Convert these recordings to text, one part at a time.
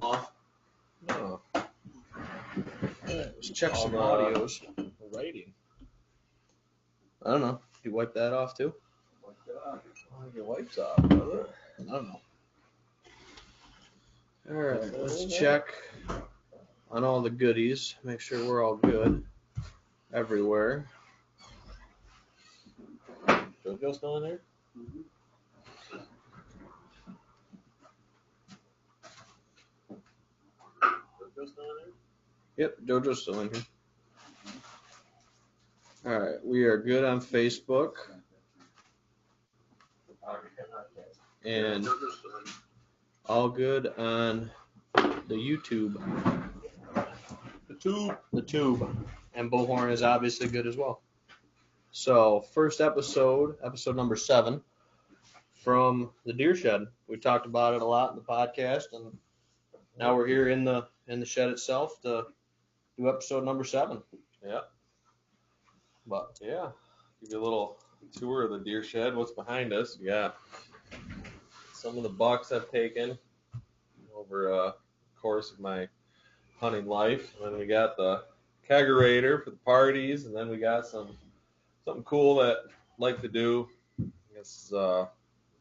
off. No. Let's check some audios. Writing. I don't know. You wipe that off too? Your wipes off, brother. I don't know. All right, let's check on all the goodies. Make sure we're all good everywhere. JoJo still in there? Mm-hmm. JoJo still in there? Yep, JoJo's still in here. All right, we are good on Facebook. And all good on the YouTube. The tube. And Bullhorn is obviously good as well. So, first episode number 7 from the deer shed. We talked about it a lot in the podcast, and now we're here in the shed itself to do episode number 7. Yeah. But yeah, give you a little tour of the deer shed. What's behind us? We got some of the bucks I've taken over the course of my hunting life. And then we got the kegerator for the parties, and then we got something cool that I like to do. I guess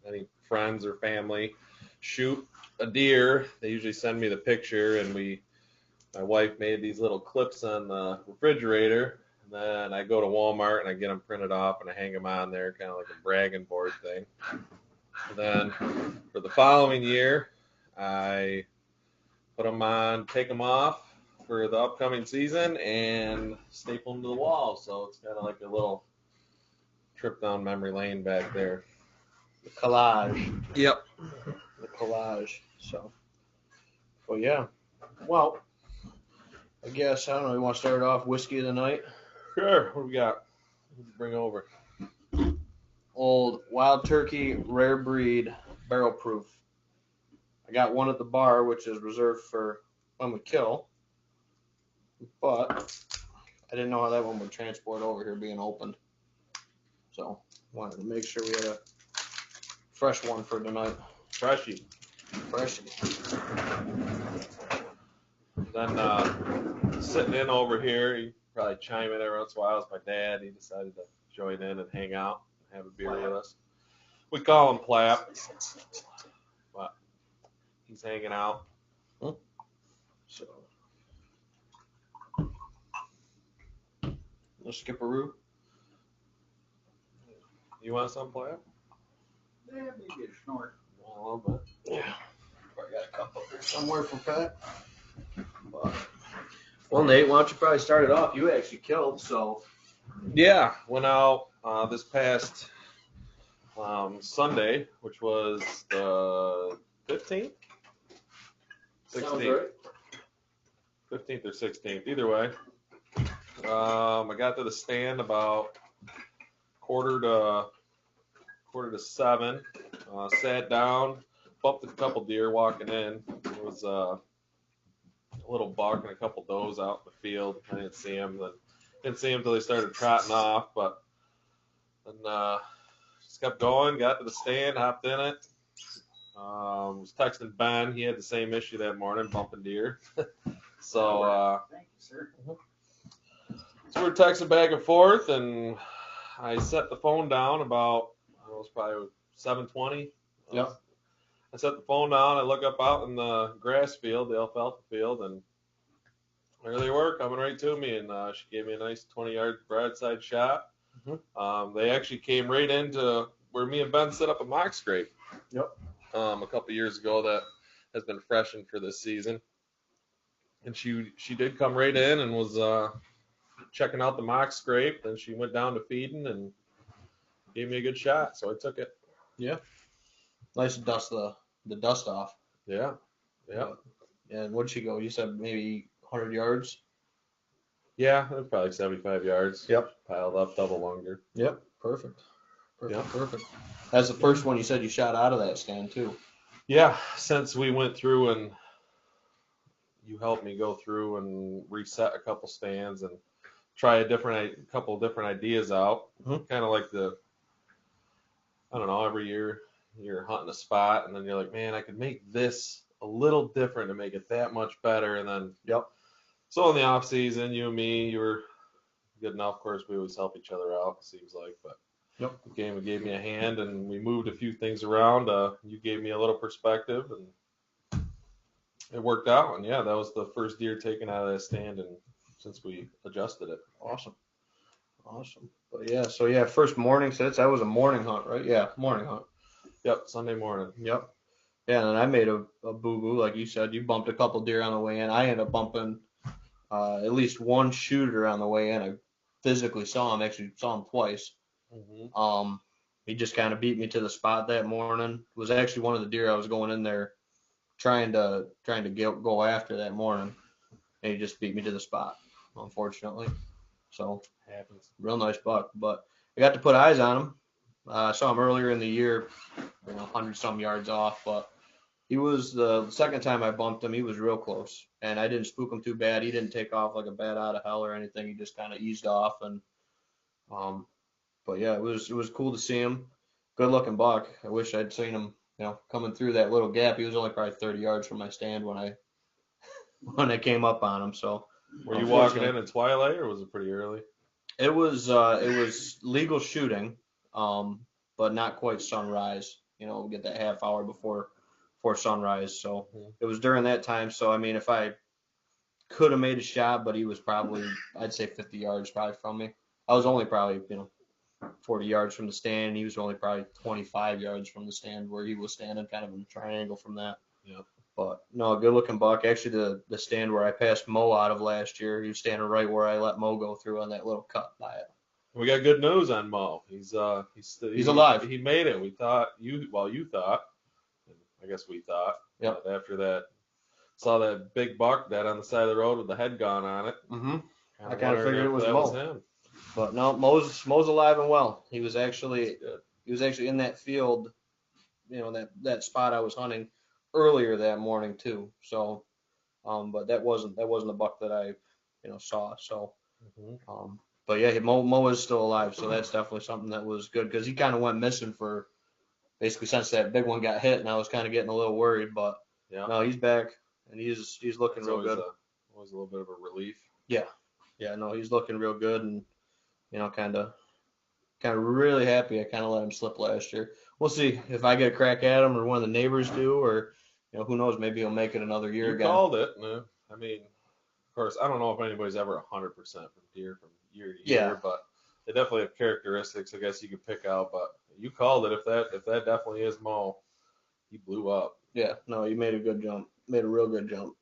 any friends or family shoot a deer, they usually send me the picture, and my wife made these little clips on the refrigerator. And then I go to Walmart and I get them printed off and I hang them on there, kind of like a bragging board thing. And then for the following year, I put them on, take them off for the upcoming season, and staple them to the wall. So it's kind of like a little trip down memory lane back there. the collage. Yep. The collage. So, well, yeah. Well, I guess, I don't know, you want to start off whiskey of the night? Sure. What do we got? What do you bring over? Old Wild Turkey Rare Breed Barrel Proof. I got one at the bar, which is reserved for when we kill. But I didn't know how that one would transport over here being opened. So, wanted to make sure we had a fresh one for tonight. Freshie. Then sitting in over here, you probably chime in every once in a while. It's my dad. He decided to join in and hang out and have a beer with us. We call him Plap, but he's hanging out. So, no skipperoo. You want some, Plap? Yeah, maybe a snort. A little bit. Yeah. Probably got a cup up there somewhere for Pat. But, well, Nate, why don't you probably start it off? You actually killed, so. Yeah, went out this past Sunday, which was the 15th? 16th. 15th or 16th, either way. I got to the stand about quarter to 7. Sat down, bumped a couple deer walking in. There was a little buck and a couple does out in the field. I didn't see them. Didn't see them until they started trotting off, but then just kept going. Got to the stand, hopped in it. Was texting Ben. He had the same issue that morning, bumping deer. So Thank you, sir. so we're texting back and forth, and I set the phone down about, it was probably 7:20. Yep. I set the phone down. I look up out in the grass field, the alfalfa field, and there they were coming right to me. And she gave me a nice 20-yard broadside shot. Mm-hmm. They actually came right into where me and Ben set up a mock scrape. Yep. A couple years ago that has been freshened for this season. And she did come right in and was checking out the mock scrape. Then she went down to feeding and gave me a good shot, so I took it. Yeah. Nice to dust the dust off. Yeah. And what'd she go? You said maybe 100 yards? Yeah, it was probably 75 yards. Yep. Piled up, double longer. Yep. Perfect. Yep. Perfect. That's the first one you said you shot out of that stand, too. Yeah, since we went through and you helped me go through and reset a couple stands and try a couple different ideas out. Mm-hmm. Kind of like I don't know, every year you're hunting a spot and then you're like, man, I could make this a little different to make it that much better. And then, Yep. So in the off season, you and me, you were good enough. Of course, we always help each other out, it seems like. But Yep. the game gave me a hand, and we moved a few things around. You gave me a little perspective, and it worked out. And yeah, that was the first deer taken out of that stand, and since we adjusted it. Awesome. But yeah, so yeah, first morning sets. That was a morning hunt, right? Yeah, morning hunt. Yep, Sunday morning. Yep. Yeah, and then I made a boo-boo, like you said. You bumped a couple deer on the way in. I ended up bumping at least one shooter on the way in. I physically saw him, actually saw him twice. Mm-hmm. He just kind of beat me to the spot that morning. It was actually one of the deer I was going in there trying to go after that morning, and he just beat me to the spot, unfortunately. So Happens. real nice buck, but I got to put eyes on him. I saw him earlier in the year, 100 some yards off, but he was the second time I bumped him. He was real close, and I didn't spook him too bad. He didn't take off like a bat out of hell or anything. He just kind of eased off, and but yeah, it was cool to see him. Good looking buck. I wish I'd seen him, coming through that little gap. He was only probably 30 yards from my stand when I came up on him. So were you walking in at twilight, or was it pretty early? It was legal shooting, but not quite sunrise. Get that half hour before sunrise. So it was during that time. So I mean, if I could have made a shot, but he was probably, I'd say 50 yards probably from me. I was only probably 40 yards from the stand. He was only probably 25 yards from the stand where he was standing, kind of in a triangle from that. Yeah. But no, good looking buck. Actually, the stand where I passed Mo out of last year, he was standing right where I let Mo go through on that little cut by it. We got good news on Mo. He's alive. He made it. We thought you thought, and I guess we thought. Yep. After that, saw that big buck dead on the side of the road with the head gone on it. Mm-hmm. I kind of figured it was Mo. Was him. But no, Mo's alive and well. He was actually in that field, that spot I was hunting earlier that morning too. So, but that wasn't a buck that I, saw. So, but yeah, Mo is still alive. So that's definitely something that was good because he kind of went missing for basically since that big one got hit, and I was kind of getting a little worried. But no, he's back and he's looking real good. Always a little bit of a relief. Yeah, no, he's looking real good, and kind of really happy I kind of let him slip last year. We'll see if I get a crack at him or one of the neighbors do, or who knows, maybe he'll make it another year again. You called it. I mean, of course, I don't know if anybody's ever 100% from deer from year to year, but they definitely have characteristics I guess you could pick out. But you called it. If that definitely is Mo, he blew up. Yeah, no, he made a good jump, made a real good jump.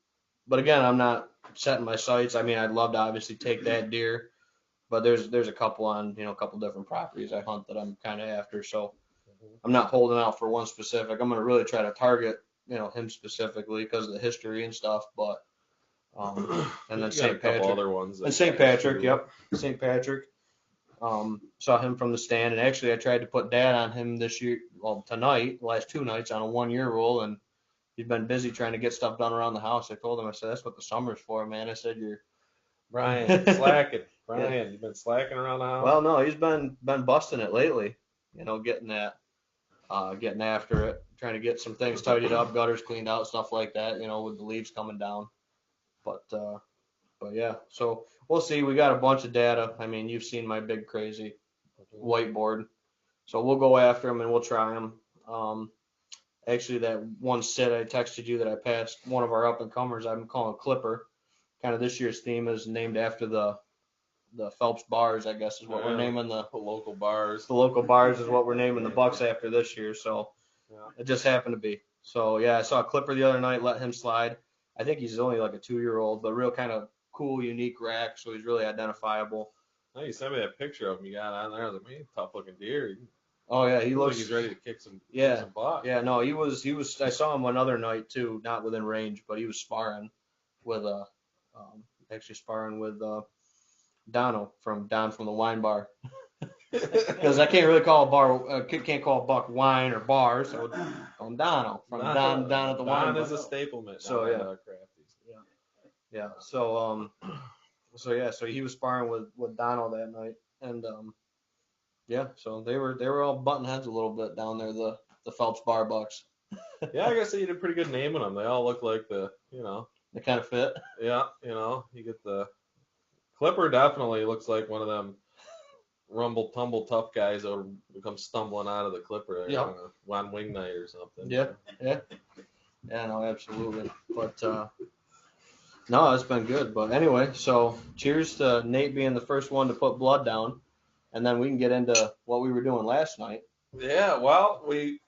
But again, I'm not setting my sights. I mean, I'd love to obviously take that deer. But there's a couple on, a couple different properties I hunt that I'm kind of after. So I'm not holding out for one specific. I'm going to really try to target, him specifically because of the history and stuff. But, and then St. Patrick. Other ones and St. Patrick, yep. St. Patrick. Saw him from the stand. And actually I tried to put Dad on him this year, tonight, the last 2 nights on a 1-year rule. And he's been busy trying to get stuff done around the house. I told him, I said, that's what the summer's for, man. I said, Brian, slacking. Brian, you've been slacking around the house? Well, no, he's been busting it lately. Getting after it, trying to get some things tidied up, gutters cleaned out, stuff like that. With the leaves coming down. But yeah, so we'll see. We got a bunch of data. I mean, you've seen my big crazy whiteboard, so we'll go after him and we'll try him. Actually, that one sit I texted you that I passed one of our up and comers, I'm calling Clipper. Kind of this year's theme is named after the Phelps bars, I guess is what we're naming the local bars. The local bars is what we're naming the bucks after this year. So it just happened to be. So yeah, I saw a Clipper the other night, let him slide. I think he's only like a 2-year-old, but real kind of cool, unique rack. So he's really identifiable. Oh, you sent me that picture of him you got on there. I was like, man, tough looking deer. Oh yeah, he looks like he's ready to kick some butt. Yeah, no, he was. I saw him another night too, not within range, but he was sparring with Dono from the wine bar. Because I can't really call a bar, can't call a buck wine or bar, so I'm Dono from Don at the wine bar. Don is a staplement. So yeah. So he was sparring with Dono that night, and so they were all butting heads a little bit down there, the Phelps bar bucks. Yeah, I guess you did a pretty good naming them. They all look like They kind of fit. yeah, you get the Clipper definitely looks like one of them rumble tumble tough guys that would come stumbling out of the Clipper there Yep. on wing night or something. Yeah. Yeah, no, absolutely. But no, it's been good. But anyway, so cheers to Nate being the first one to put blood down, and then we can get into what we were doing last night. Yeah, well, we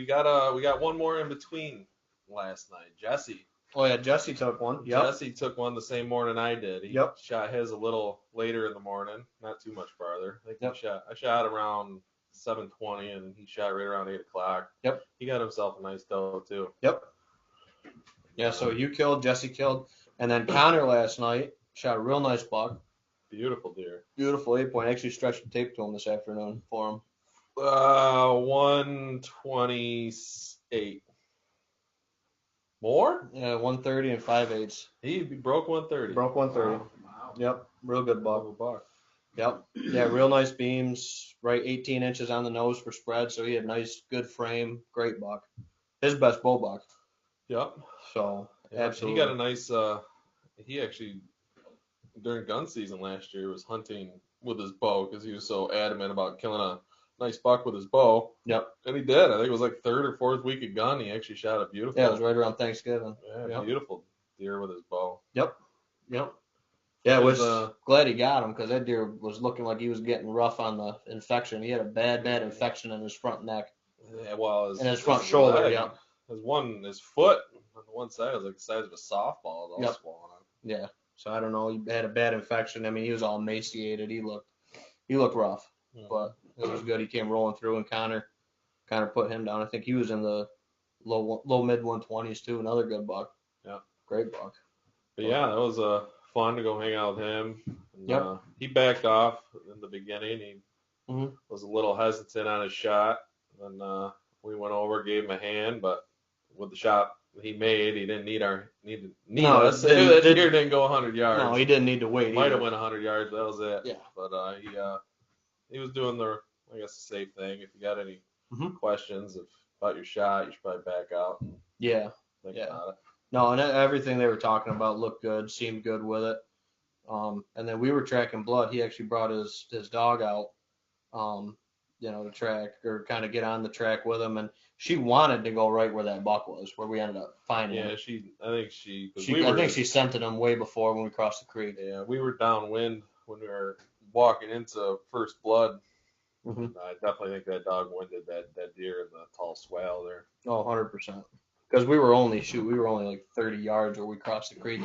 got one more in between last night. Jesse. Oh yeah, Jesse took one. Yep. Jesse took one the same morning I did. He Yep. shot his a little later in the morning, not too much farther. I think Yep. I shot around 7:20, and he shot right around 8 o'clock. Yep. He got himself a nice doe too. Yep. Yeah, so you killed, Jesse killed, and then Connor last night shot a real nice buck. Beautiful deer. Beautiful 8-point. Actually stretched the tape to him this afternoon for him. 128. More? Yeah, 130 and 5/8. He broke 130. Broke 130. Wow. Yep, real good buck. Buck. Yep. Yeah, real nice beams, right 18 inches on the nose for spread, so he had nice, good frame, great buck. His best bull buck. Yep. So, Yeah, absolutely. He got a nice, he actually, during gun season last year, was hunting with his bow because he was so adamant about killing a nice buck with his bow. Yep. And he did. I think it was like third or fourth week of gun. He actually shot a beautiful. Yeah, it was right around Thanksgiving. Yeah, Yep. beautiful deer with his bow. Yep. Yeah, His, was glad he got him because that deer was looking like he was getting rough on the infection. He had a bad infection in his front neck. Yeah, well, And his front shoulder, leg, yeah. His foot on the one side was like the size of a softball. All Yep. swollen up. Yeah. So I don't know. He had a bad infection. I mean, he was all emaciated. He looked rough, but it was good. He came rolling through, and Connor put him down. I think he was in the low mid 120s too. Another good buck. Yeah. Great buck. But yeah, that was fun to go hang out with him. And, Yep. He backed off in the beginning. He Mhm. was a little hesitant on his shot, and we went over, gave him a hand, but with the shot he made, he didn't need us. it That deer didn't go 100 yards. No, he didn't need to wait. Might have either. went 100 yards. That was it. Yeah. But he was doing the safe thing. If you got any questions about your shot, you should probably back out and Yeah. think about it. No, and everything they were talking about looked good, seemed good with it. And then we were tracking blood. He actually brought his dog out, to track or kind of get on the track with him. And she wanted to go right where that buck was, where we ended up finding him. Yeah, I think she scented him way before when we crossed the creek. Yeah, we were downwind when we were walking into first blood. Mhm. I definitely think that dog winded that deer in the tall swale there. Oh, 100%. Because we were only like 30 yards where we crossed the creek.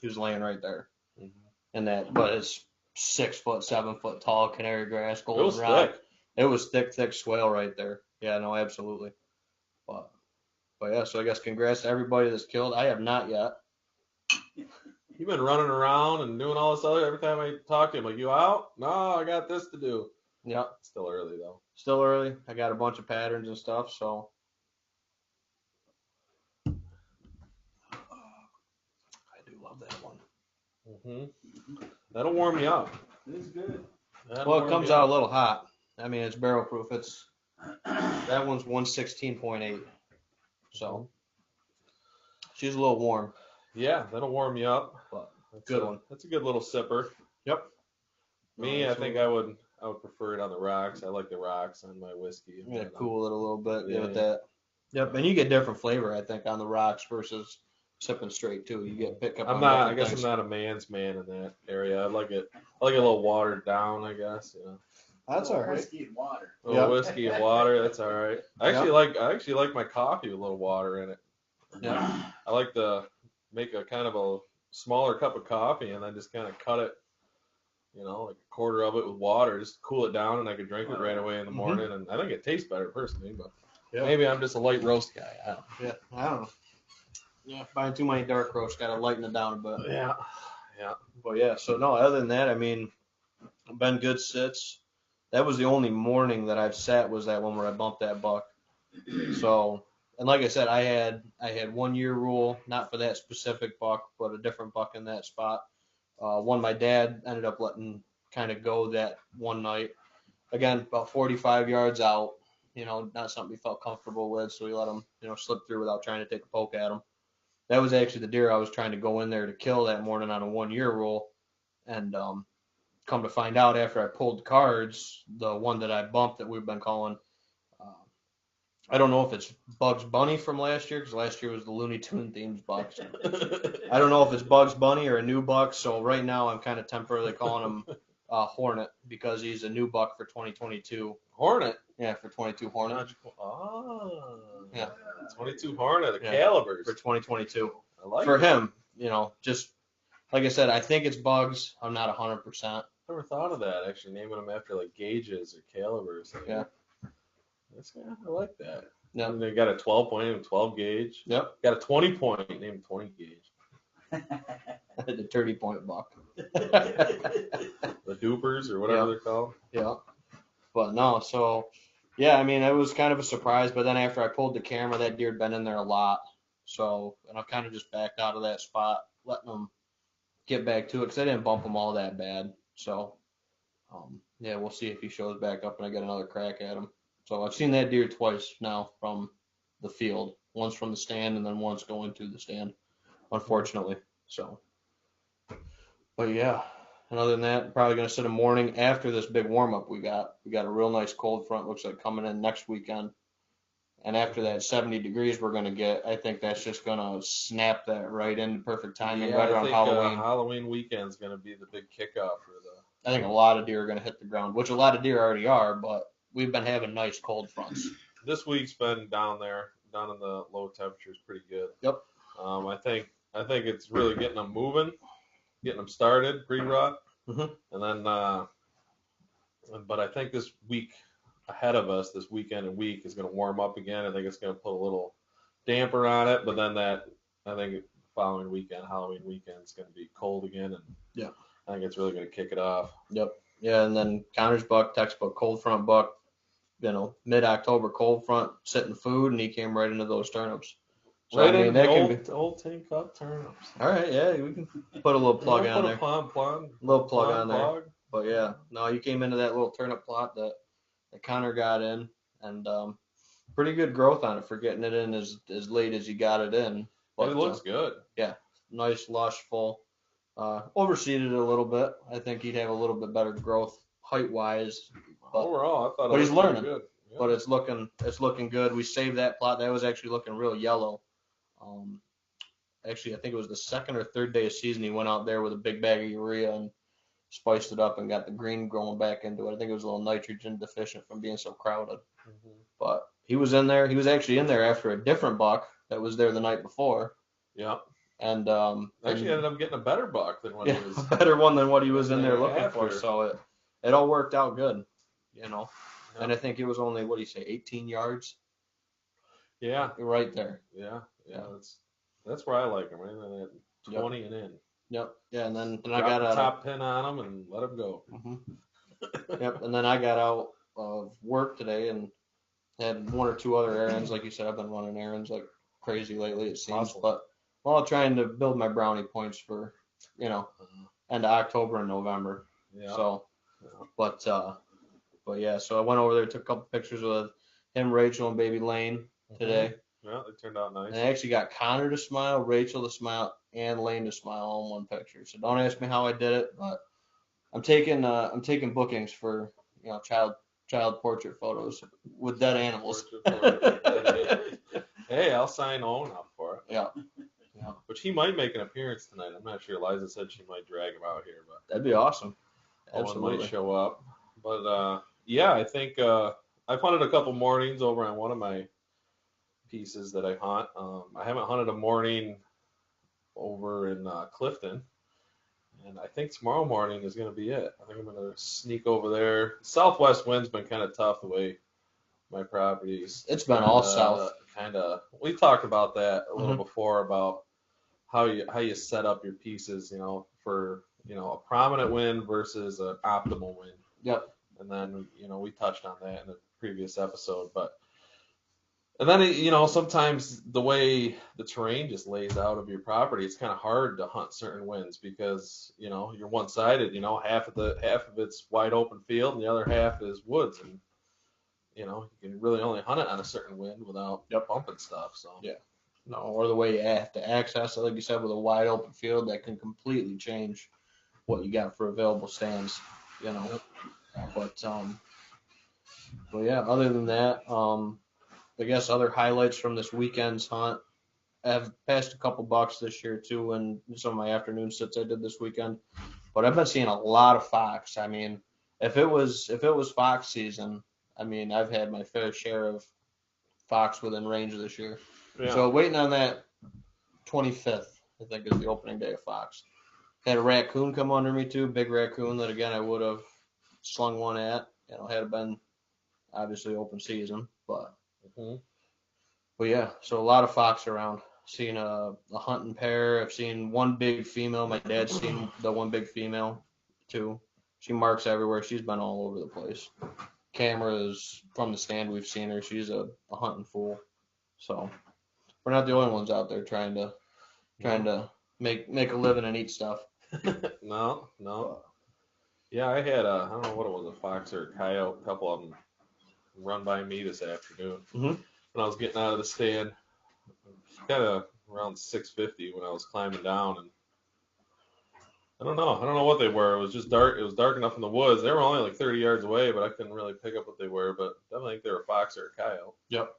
He was laying right there. And but it's 6 foot, 7 foot tall canary grass, It was golden rod. thick. It was thick swale right there. Yeah, no, absolutely. But yeah, so I guess congrats to everybody that's killed. I have not yet. You've been running around and doing all this other. Every time I talk to him, like, you out? No, I got this to do. Yep. Still early though. Still early. I got a bunch of patterns and stuff, so. I do love that one. That'll warm you up. This is good. Well, it comes out a little hot. I mean, it's barrel proof. That one's 116.8. So she's a little warm. Yeah, that'll warm you up. But Good one. That's a good little sipper. Yep. Me, I think I would prefer it on the rocks. I like the rocks on my whiskey. Yeah, cool it a little bit. Give it Yeah. that. Yep, and you get different flavor, I think, on the rocks versus sipping straight too. You get pick up. I guess I'm not a man's man in that area. I like it a little watered down, I guess. That's all right. Whiskey and water. A little whiskey and water. That's all right. I actually like my coffee with a little water in it. Yeah. I like to make a kind of a smaller cup of coffee and then just kind of cut it, like a quarter of it with water, just cool it down, and I could drink it right away in the morning. And I think it tastes better personally, but maybe I'm just a light roast guy. I don't know. Yeah, buying too many dark roasts, got to lighten it down a bit. Yeah. But yeah, so no, other than that, I mean, been good sits. That was the only morning that I've sat was that one where I bumped that buck. So, and like I said, I had 1 year rule, not for that specific buck, but a different buck in that spot. One my dad ended up letting kind of go that one night. Again, about 45 yards out, not something he felt comfortable with, so he let him, slip through without trying to take a poke at him. That was actually the deer I was trying to go in there to kill that morning on a 1-year rule, and come to find out after I pulled the cards, the one that I bumped that we've been calling, I don't know if it's Bugs Bunny from last year, because last year was the Looney Tune themed bucks. I don't know if it's Bugs Bunny or a new buck, so right now I'm kind of temporarily calling him Hornet, because he's a new buck for 2022. Hornet? Yeah, for 22 Hornet. Oh. Yeah. 22 Hornet, the Yeah. calibers. For 2022. I like for it. him, just like I said, I think it's Bugs. I'm not 100%. Never thought of that, actually, naming them after like gauges or calibers. Yeah. I like that. Yep. And they got a 12 point named 12 gauge. Yep. Got a 20 point named 20 gauge. The 30 point buck. The dupers or whatever they're called. Yeah. But no, so yeah, it was kind of a surprise, but then after I pulled the camera, that deer had been in there a lot. So, and I've kind of just backed out of that spot, letting them get back to it, because I didn't bump him all that bad. So, yeah, we'll see if he shows back up and I get another crack at him. So I've seen that deer twice now from the field, once from the stand and then once going to the stand, unfortunately. So, but yeah, and other than that, I'm probably going to sit a morning after this big warm up we got. We got a real nice cold front, looks like coming in next weekend. And after that 70 degrees we're going to get, I think that's just going to snap that right into perfect timing, right around Halloween. Halloween weekend's going to be the big kickoff for the. I think a lot of deer are going to hit the ground, which a lot of deer already are, but we've been having nice cold fronts. This week's been down in the low temperatures, pretty good. Yep. I think it's really getting them moving, getting them started pretty rough, Mhm. and then. But I think this week ahead of us, this weekend and week, is going to warm up again. I think it's going to put a little damper on it, but then I think the following weekend, Halloween weekend, is going to be cold again, and yeah, I think it's really going to kick it off. Yep. Yeah, and then Connor's buck, textbook cold front buck, mid-October cold front, sitting food, and he came right into those turnips. So, right in the old tin cup turnips. All right, yeah, we can put a little plug on there. Little plug on there. But yeah, no, you came into that little turnip plot that Connor got in, and pretty good growth on it for getting it in as late as you got it in. But it looks good. Yeah, nice, lush, full. Overseeded it a little bit. I think he'd have a little bit better growth height-wise. Overall, I thought. But he's learning. Good. Yeah. But it's looking good. We saved that plot. That was actually looking real yellow. Actually, I think it was the second or third day of season. He went out there with a big bag of urea and spiced it up and got the green growing back into it. I think it was a little nitrogen deficient from being so crowded. Mm-hmm. But he was in there. He was actually in there after a different buck that was there the night before. Yeah. And actually ended up getting a better buck than what he was. A better one than what he was in there looking for. So it all worked out good, Yeah. And I think it was only, 18 yards? Yeah. Right there. Yeah. That's where I like him, right? At 20 and in. Yep. Yeah, and then I got a top pin on him and let him go. Mm-hmm. Yep. And then I got out of work today and had one or two other errands. Like you said, I've been running errands like crazy lately, it seems. Awesome. But trying to build my brownie points for, end of October and November. Yeah. So, but yeah. So I went over there, took a couple pictures with him, Rachel, and baby Lane today. Yeah, they turned out nice. And I actually got Connor to smile, Rachel to smile, and Lane to smile all in one picture. So don't ask me how I did it, but I'm taking bookings for child portrait photos with dead animals. Hey, I'll sign Owen up for it. Yeah. Which he might make an appearance tonight. I'm not sure. Liza said she might drag him out here, but that'd be awesome. Owen might show up. But yeah, I think I hunted a couple mornings over on one of my pieces that I hunt. I haven't hunted a morning over in Clifton, and I think tomorrow morning is going to be it. I think I'm going to sneak over there. Southwest wind's been kind of tough the way my properties. It's been all south. We talked about that a little before about how you set up your pieces, for a prominent wind versus an optimal wind. Yep. And then we touched on that in the previous episode, and then sometimes the way the terrain just lays out of your property, it's kind of hard to hunt certain winds because you're one-sided. Half of it's wide open field and the other half is woods, and you can really only hunt it on a certain wind without bumping stuff. So Yeah. No, or the way you have to access it, like you said, with a wide open field, that can completely change what you got for available stands. But yeah, other than that, I guess other highlights from this weekend's hunt. I've passed a couple bucks this year too, and some of my afternoon sits I did this weekend. But I've been seeing a lot of fox. I mean, if it was fox season, I mean, I've had my fair share of fox within range this year. yeah. So waiting on that 25th, I think is the opening day of fox. Had a raccoon come under me too, big raccoon that again I would have slung one at. Had it been obviously open season, but yeah. So a lot of fox around. Seen a hunting pair. I've seen one big female. My dad's seen the one big female too. She marks everywhere. She's been all over the place. Cameras from the stand we've seen her. She's a hunting fool. So we're not the only ones out there trying to make a living and eat stuff. No. Yeah, I had I don't know what it was, a fox or a coyote, a couple of them run by me this afternoon. When I was getting out of the stand, kind of around 6:50 when I was climbing down, and I don't know what they were. It was just dark. It was dark enough in the woods. They were only like 30 yards away, but I couldn't really pick up what they were. But definitely think they were a fox or a coyote. Yep.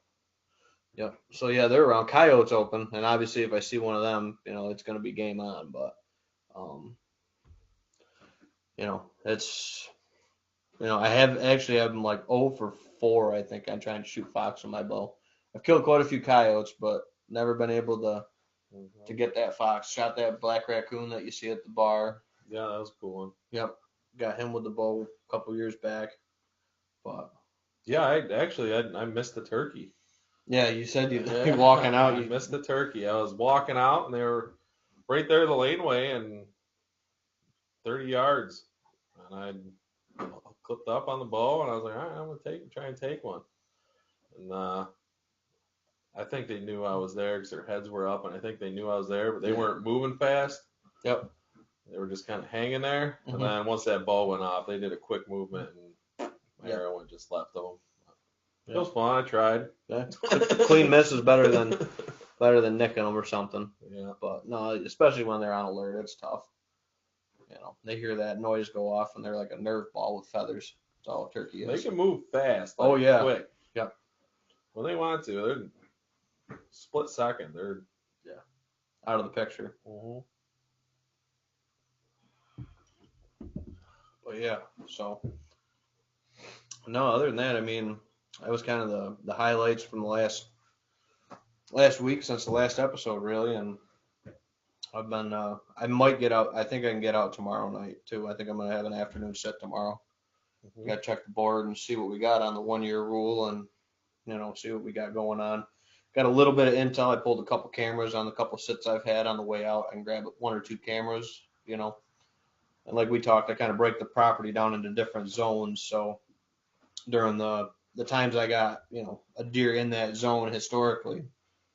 So yeah, they're around. Coyotes open, and obviously if I see one of them, it's going to be game on. But it's I I'm like 0 for 4. I think I'm trying to shoot fox with my bow. I've killed quite a few coyotes, but never been able to get that fox. Shot that black raccoon that you see at the bar. Yeah, that was a cool one. Yep. Got him with the bow a couple years back. But yeah, I missed the turkey. Yeah, you said you'd be walking out. I missed the turkey. I was walking out, and they were right there the laneway and 30 yards. And I clipped up on the bow, and I was like, all right, I'm going to try and take one. And I think they knew I was there because their heads were up, and I think they knew I was there, but they weren't moving fast. Yep. They were just kind of hanging there. And then once that ball went off, they did a quick movement, and my arrow just left them. It was fun. I tried. Yeah. Clean miss is better than nicking them or something. Yeah. But no, especially when they're on alert, it's tough. They hear that noise go off and they're like a nerve ball with feathers. That's all a turkey is. They can move fast. Oh yeah. Quick. Yep. When they want to, they're split second. They're out of the picture. But yeah. So no, other than that, I mean, that was kind of the highlights from the last week since the last episode, really. And I've been I might get out. I think I can get out tomorrow night too. I think I'm gonna have an afternoon set tomorrow. Got to check the board and see what we got on the 1 year rule, and see what we got going on. Got a little bit of intel. I pulled a couple cameras on the couple sits I've had on the way out. I can grab 1 or 2 cameras, and like we talked, I kind of break the property down into different zones. So during the times I got, a deer in that zone historically,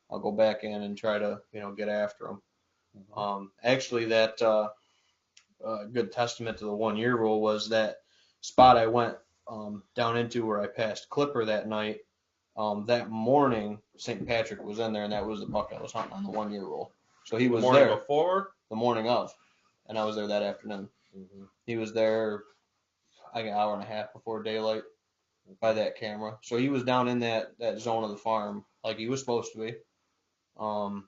I'll go back in and try to, get after them. Actually, that good testament to the 1 year rule was that spot I went down into where I passed Clipper that night. That morning, St. Patrick was in there, and that was the buck I was hunting on the 1 year rule. So he was there before, the morning of, and I was there that afternoon. He was there like an hour and a half before daylight by that camera. So he was down in that zone of the farm like he was supposed to be. When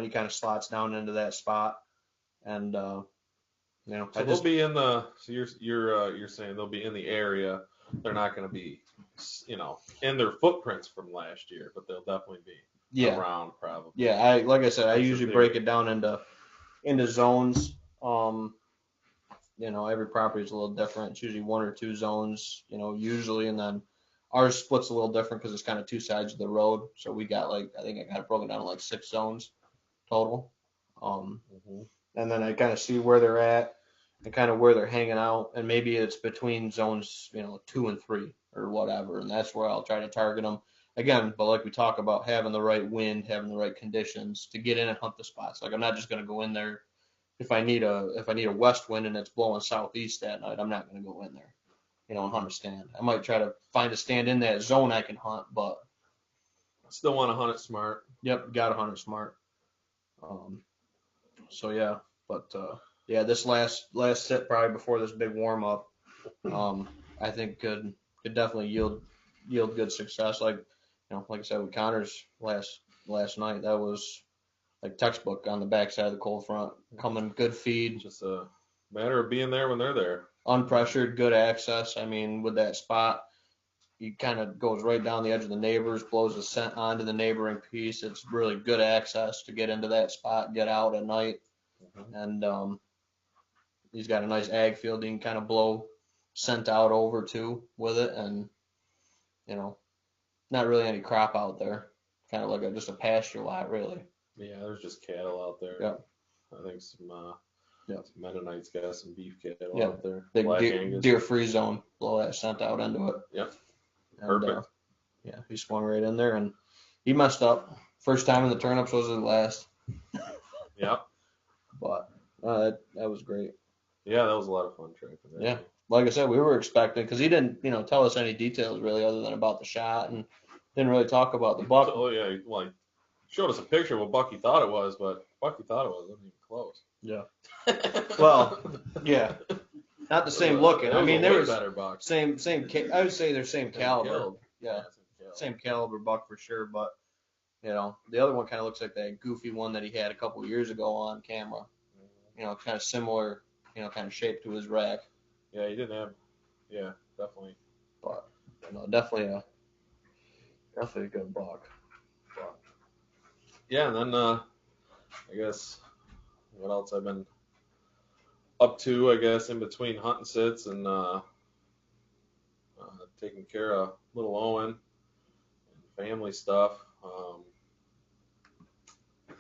he kind of slots down into that spot, and so they'll be in the. So you're saying they'll be in the area. They're not going to be, in their footprints from last year, but they'll definitely be around probably. Yeah, like I said, I usually break it down into zones. Every property is a little different. It's usually 1 or 2 zones, usually, and then ours splits a little different because it's kind of 2 sides of the road. So we got I think I got it broken down to like 6 zones total. And then I kind of see where they're at and kind of where they're hanging out, and maybe it's between zones, 2 and 3 or whatever, and that's where I'll try to target them again. But like we talk about, having the right wind, having the right conditions to get in and hunt the spots. Like I'm not just going to go in there if I need a west wind and it's blowing southeast that night. I'm not going to go in there. and hunt a stand. I might try to find a stand in that zone I can hunt, but Still want to hunt it smart. yep, gotta hunt it smart. So yeah, but yeah, this last sit probably before this big warm up, I think could definitely yield good success. Like like I said with Connor's last night, that was like textbook on the backside of the cold front, coming good feed, Just a matter of being there when they're there. unpressured, good access. I mean, with that spot, he kind of goes right down the edge of the neighbors, blows the scent onto the neighboring piece. It's really good access to get into that spot, get out at night, and he's got a nice ag field. He can kind of blow scent out over too with it, and not really any crop out there. Kind of like just a pasture lot, really. Yeah, there's just cattle out there. Yep. I think some Yep. some Mennonites got some beef cattle Yep. out there. Big Black Angus. deer free zone. Blow that scent out into it. Yep. And, Perfect. yeah, he swung right in there, and he messed up. First time in the turnips was his last. Yep. But that was great. Yeah, that was a lot of fun tracking that. Yeah. Like I said, we were expecting, because he didn't, tell us any details really other than about the shot, and didn't really talk about the buck. Oh yeah, he showed us a picture of what Bucky thought it was, but Bucky thought it wasn't even close. Yeah. Well, yeah. Not the same looking. I mean, there was better buck. same. I would say they're same caliber. Killed. Yeah, Same same caliber buck for sure. But the other one kind of looks like that goofy one that he had a couple years ago on camera. Kind of similar. Kind of shape to his rack. Yeah, he didn't have. Yeah, definitely. But definitely a good buck. But, yeah, and then I guess what else I've been up to, I guess, in between hunting sits and taking care of little Owen and family stuff.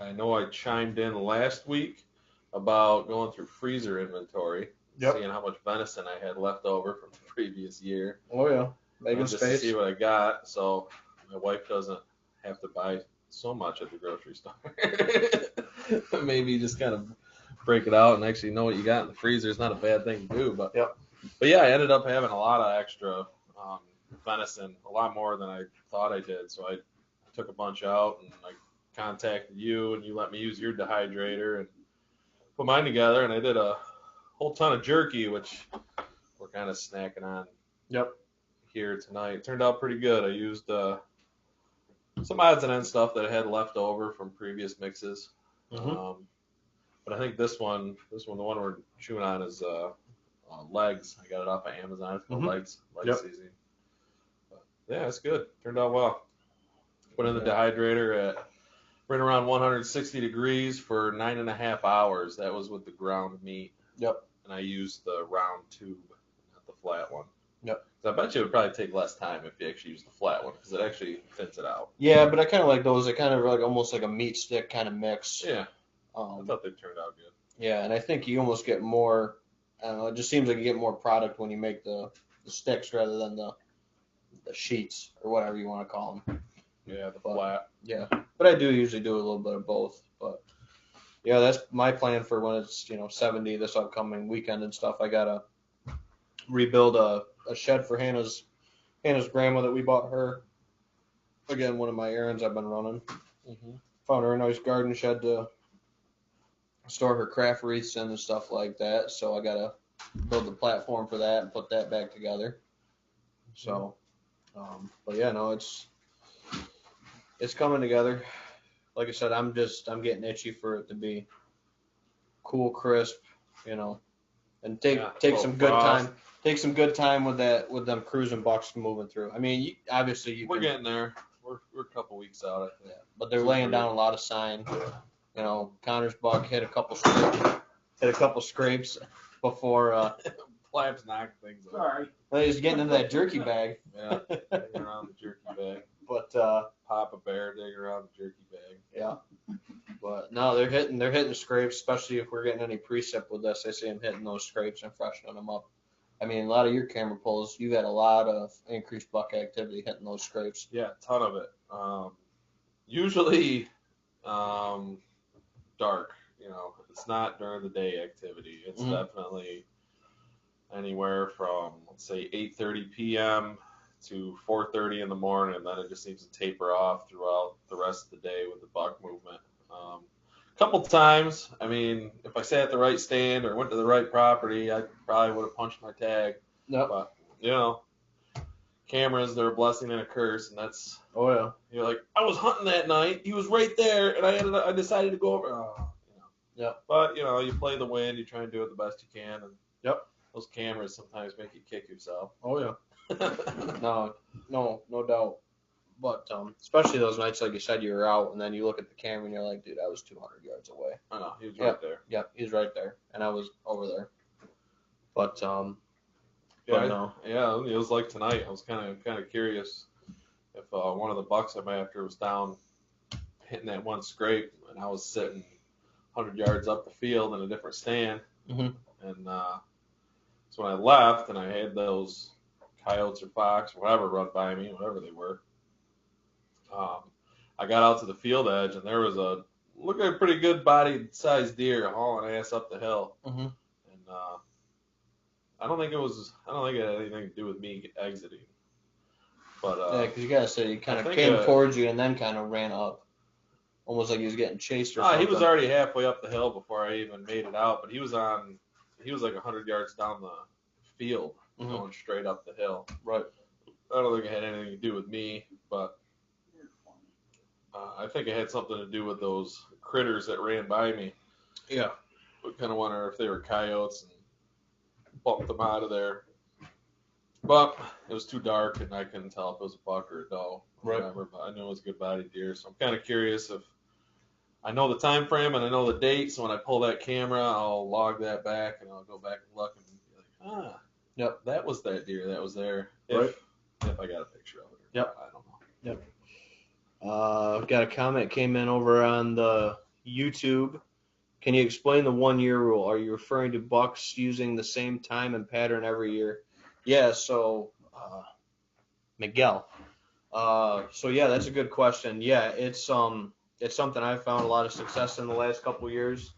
I know I chimed in last week about going through freezer inventory, seeing how much venison I had left over from the previous year. Oh yeah, making just space. to see what I got, so my wife doesn't have to buy so much at the grocery store. Maybe just kind of break it out and actually know what you got in the freezer is not a bad thing to do. But yeah, I ended up having a lot of extra venison, a lot more than I thought I did. So I took a bunch out and I contacted you, and you let me use your dehydrator and put mine together, and I did a whole ton of jerky, which we're kind of snacking on here tonight. It turned out pretty good. I used some odds and ends stuff that I had left over from previous mixes. But I think this one, the one we're chewing on is legs. I got it off of Amazon. It's called legs seasoning. But yeah, it's good. Turned out well. Put in the dehydrator at right around 160 degrees for 9.5 hours. That was with the ground meat. Yep. And I used the round tube, not the flat one. Yep. So I bet you it would probably take less time if you actually use the flat one, because it actually thins it out. Yeah, but I kind of like those. They kind of like almost like a meat stick kind of mix. Yeah. I thought they turned out good. Yeah, and I think you almost get more. I don't know. It just seems like you get more product when you make the sticks rather than the sheets or whatever you want to call them. Yeah, the flat. Yeah, but I do usually do a little bit of both. But yeah, that's my plan for when it's 70 this upcoming weekend and stuff. I gotta rebuild a shed for Hannah's grandma that we bought her. Again, one of my errands I've been running. Found her a nice garden shed to store her craft wreaths in and stuff like that. So I gotta build the platform for that and put that back together. So, but yeah, no, it's coming together. Like I said, I'm getting itchy for it to be cool, crisp, and take some good time. Take some good time with them cruising bucks moving through. I mean, we're getting there. We're a couple weeks out, I think. Yeah, but they're laying down a lot of sign. Connor's buck hit a couple scrapes before. Flaps knocked things Sorry. He's getting into that jerky bag. Yeah, digging around the jerky bag. But Papa Bear digging around the jerky bag. Yeah. But no, they're hitting scrapes, especially if we're getting any precip with this. I see them hitting those scrapes and freshening them up. I mean, a lot of your camera pulls, you've had a lot of increased buck activity hitting those scrapes. Yeah, a ton of it. Usually dark, it's not during the day activity. It's definitely, anywhere from, let's say, 8:30 p.m. to 4:30 in the morning, and then it just seems to taper off throughout the rest of the day with the buck movement. A couple times, I mean, if I sat at the right stand or went to the right property, I probably would have punched my tag. Yep. But, you know, cameras, they're a blessing and a curse, and that's, Oh yeah. you're like, I was hunting that night, he was right there, and I decided to go over. Oh, you know. Yep. But, you know, you play the wind, you try and do it the best you can, and Yep. those cameras sometimes make you kick yourself. Oh yeah. No doubt. But especially those nights, like you said, you were out, and then you look at the camera, and you're like, dude, I was 200 yards away. I know, he was right there. Yep, he's right there, and I was over there. But Yeah, no. yeah, it was like tonight. I was kind of curious if one of the bucks I'm after was down hitting that one scrape, and I was sitting 100 yards up the field in a different stand. Mhm. And so when I left, and I had those coyotes or fox or whatever run by me, whatever they were, I got out to the field edge, and there was a looking like a pretty good bodied sized deer hauling ass up the hill. Mhm. And I don't think it had anything to do with me exiting. But Yeah, because you gotta say he kind I of think, came towards you and then kind of ran up, almost like he was getting chased or something. he was already halfway up the hill before I even made it out. But he was like 100 yards down the field, Mhm. going straight up the hill. Right. I don't think it had anything to do with me, but I think it had something to do with those critters that ran by me. Yeah. I kind of wonder if they were coyotes and bumped them out of there. But it was too dark, and I couldn't tell if it was a buck or a doe or Right. whatever. But I knew it was a good bodied deer, so I'm kind of curious if I know the time frame and I know the date. So when I pull that camera, I'll log that back, and I'll go back and look and be like, Yep. that was that deer that was there. Right. If I got a picture of it. Yep. I don't know. Got a comment came in over on the YouTube. Can you explain the 1 year rule? Are you referring to bucks using the same time and pattern every year? Yeah, so Miguel. So yeah, that's a good question. Yeah, it's something I've found a lot of success in the last couple years.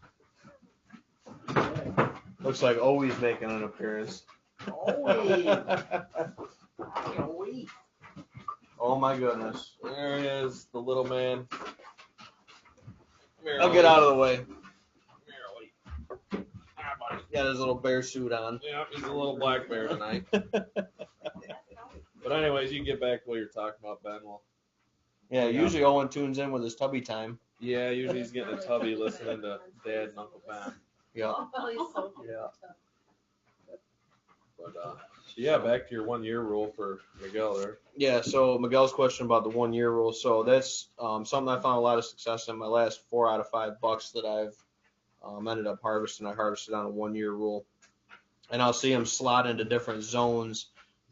Looks like Owi's making an appearance. Owie. Oh my goodness. There he is, the little man. I'll get out of the way. Merrily. Ah, buddy. Got his little bear suit on. Yeah, he's a little black bear tonight. But anyways, you can get back to what you're talking about, Ben. Well, Yeah, usually Owen tunes in with his tubby time. yeah, usually he's getting a tubby listening to Dad and Uncle Ben. Yeah. Oh, he's so cute. Yeah. But yeah, back to your 1 year rule for Miguel there. Yeah, so Miguel's question about the 1 year rule. So that's something I found a lot of success in. My last 4 out of 5 bucks that I've ended up harvesting, I harvested on a 1 year rule. And I'll see them slot into different zones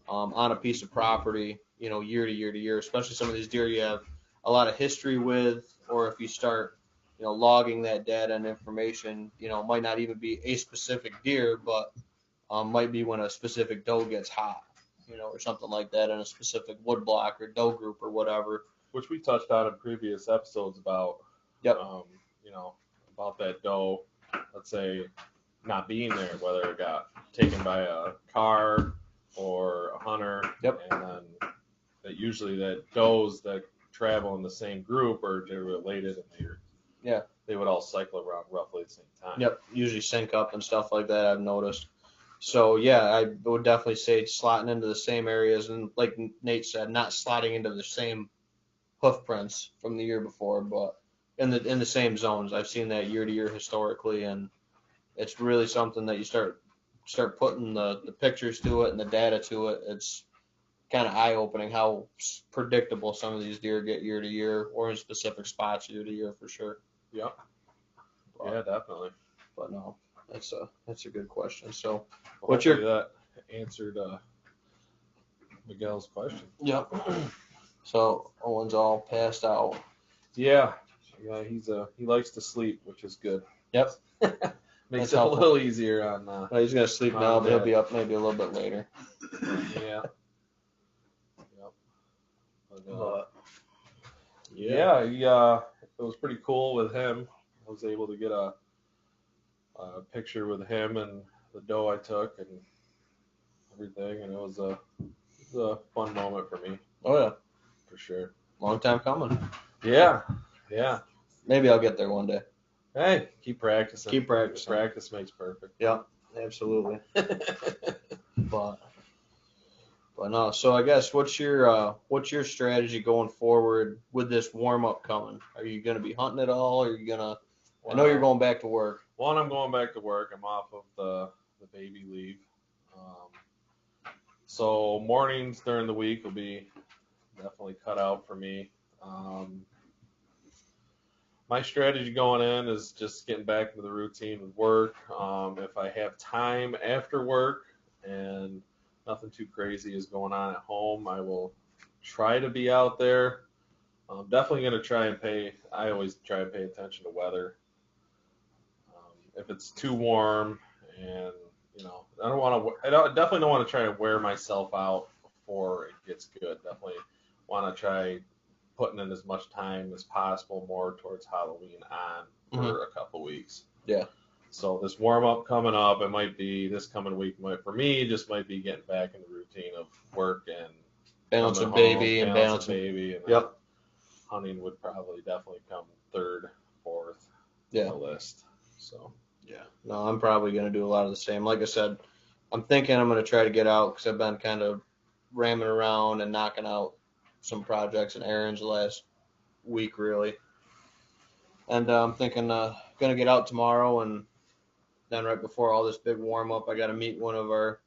on a piece of property, year to year to year, especially some of these deer you have a lot of history with, or if you start, logging that data and information, it might not even be a specific deer, but might be when a specific doe gets hot, or something like that in a specific wood block or doe group or whatever. Which we touched on in previous episodes about, Yep. About that doe, let's say, not being there, whether it got taken by a car or a hunter. Yep. And then that usually that does that travel in the same group or they're related and they would all cycle around roughly at the same time. Yep, usually sync up and stuff like that, I've noticed. So, yeah, I would definitely say slotting into the same areas, and like Nate said, not slotting into the same hoof prints from the year before, but in the same zones. I've seen that year to year historically, and it's really something that you start putting the pictures to it and the data to it. It's kind of eye-opening how predictable some of these deer get year to year, or in specific spots year to year for sure. Yep. Yeah, definitely. But no, that's a good question. So, Well, hopefully that answered Miguel's question. yep. So Owen's all passed out. Yeah, he likes to sleep, which is good. Yep. Makes That's it helpful. a little easier on. Well, he's gonna sleep now, but he'll be up maybe a little bit later. Yeah. Yep. But, But, yeah, it was pretty cool with him. I was able to get a picture with him and the doe I took, and everything, and it was a fun moment for me, Oh yeah, for sure. long time coming. Yeah. Maybe I'll get there one day. Hey, keep practicing. Keep practicing. Practice makes perfect. Yeah, absolutely. But no. So I guess what's your strategy going forward with this warm up coming? Are you gonna be hunting at all? Or are you gonna? I know you're going back to work. One, I'm going back to work. I'm off of the baby leave. So mornings during the week will be definitely cut out for me. My strategy going in is just getting back into the routine with work. If I have time after work and nothing too crazy is going on at home, I will try to be out there. I'm definitely going to try and I always try and pay attention to weather. If it's too warm and, I definitely don't want to try to wear myself out before it gets good. Definitely want to try putting in as much time as possible more towards Halloween on for a couple weeks. Yeah. So this warm up coming up, it might be this coming week. For me, it just might be getting back in the routine of work and balancing baby. Yep. Hunting would probably definitely come third, fourth on the list. So. Yeah. No, I'm probably going to do a lot of the same. Like I said, I'm thinking I'm going to try to get out because I've been kind of ramming around and knocking out some projects and errands the last week, really. And I'm thinking going to get out tomorrow, and then right before all this big warm up, I got to meet one of our.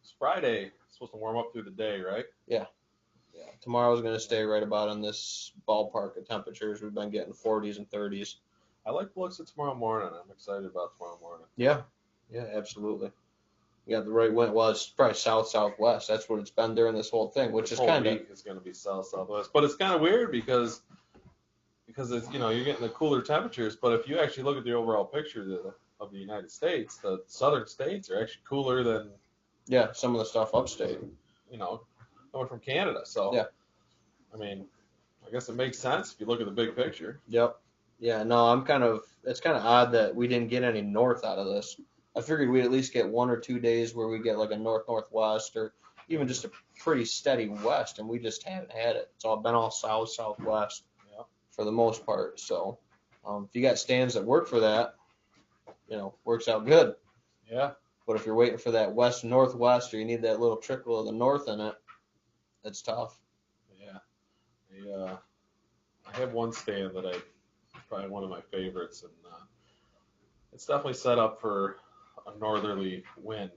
It's Friday. It's supposed to warm up through the day, right? Yeah. Tomorrow's going to stay right about in this ballpark of temperatures. We've been getting 40s and 30s. I like the looks of tomorrow morning. I'm excited about tomorrow morning. Yeah, absolutely. You got the right wind. Well, it's probably southwest. That's what it's been during this whole thing, which is kind of. It's going to be southwest, but it's kind of weird because it's you're getting the cooler temperatures. But if you actually look at the overall picture of the United States, the southern states are actually cooler than some of the stuff upstate. Coming from Canada. So yeah, I mean, I guess it makes sense if you look at the big picture. Yep. Yeah, no, it's kind of odd that we didn't get any north out of this. I figured we'd at least get 1 or 2 days where we get like a northwest or even just a pretty steady west, and we just haven't had it. It's all been all southwest for the most part. So if you got stands that work for that, works out good. Yeah. But if you're waiting for that west northwest or you need that little trickle of the north in it, it's tough. Yeah. I have one stand that probably one of my favorites, and it's definitely set up for a northerly wind,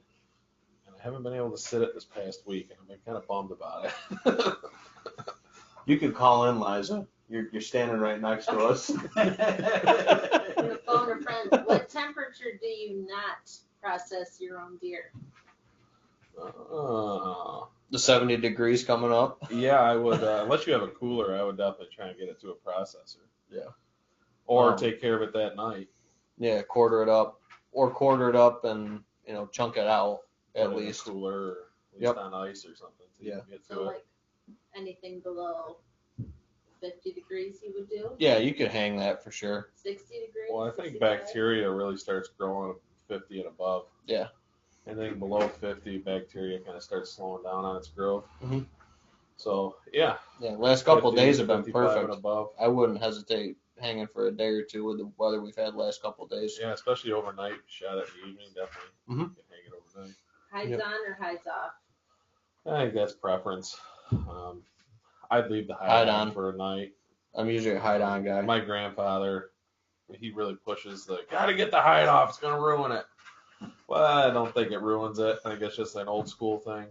and I haven't been able to sit it this past week, and I've been kind of bummed about it. You could call in, Liza. You're standing right next to us. On the phone or friend, what temperature do you not process your own deer? The 70 degrees coming up. Yeah, I would. Unless you have a cooler, I would definitely try and get it to a processor. Yeah. Or take care of it that night. Yeah, quarter it up and chunk it out at least. In a cooler, or at least on ice or something. So like anything below 50 degrees you would do? Yeah, you could hang that for sure. 60 degrees? Well, I think 65? bacteria really starts growing at 50 and above. Yeah. Anything below 50, bacteria kind of starts slowing down on its growth. Mm-hmm. So, yeah. Yeah, last couple of days have been perfect. And above. I wouldn't hesitate hanging for a day or two with the weather we've had last couple of days. Yeah, especially overnight. Shot at the evening, definitely. Mm-hmm. You can hang it overnight. Hides on or hides off? I think that's preference. I'd leave the hide on for a night. I'm usually a hide on guy. My grandfather, he really pushes gotta get the hide off. It's going to ruin it. Well, I don't think it ruins it. I think it's just an old school thing.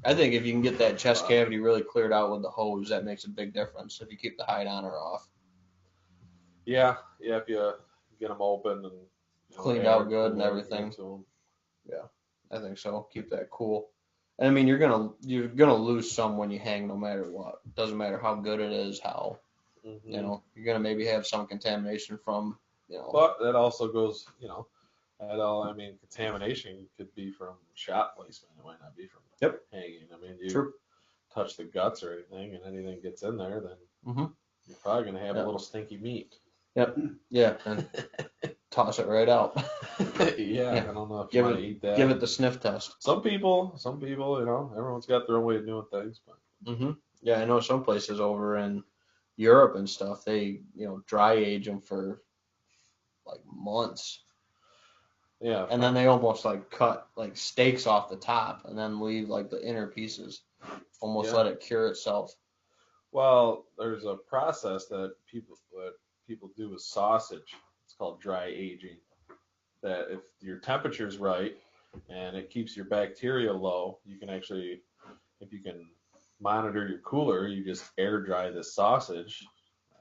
I think if you can get that chest cavity really cleared out with the hose, that makes a big difference if you keep the hide on or off. Yeah, if you get them open and cleaned out good and everything. Yeah, I think so. Keep that cool. And I mean, you're gonna lose some when you hang, no matter what. Doesn't matter how good it is, how you're gonna maybe have some contamination from But that also goes, contamination could be from shot placement. It might not be from hanging. I mean, you touch the guts or anything, and anything gets in there, then you're probably gonna have a little stinky meat. Yep. Yeah. And toss it right out. Yeah, Yeah. I don't know if you Give want to eat that. Give it the sniff test. Some people, everyone's got their own way of doing things. But Yeah, I know some places over in Europe and stuff, they, dry age them for like months. yeah, And then they almost like cut like steaks off the top and then leave like the inner pieces. Almost Yeah. let it cure itself. well, there's a process that people do with sausage. It's called dry aging. That if your temperature's right and it keeps your bacteria low, you can actually, if you can monitor your cooler, you just air dry this sausage.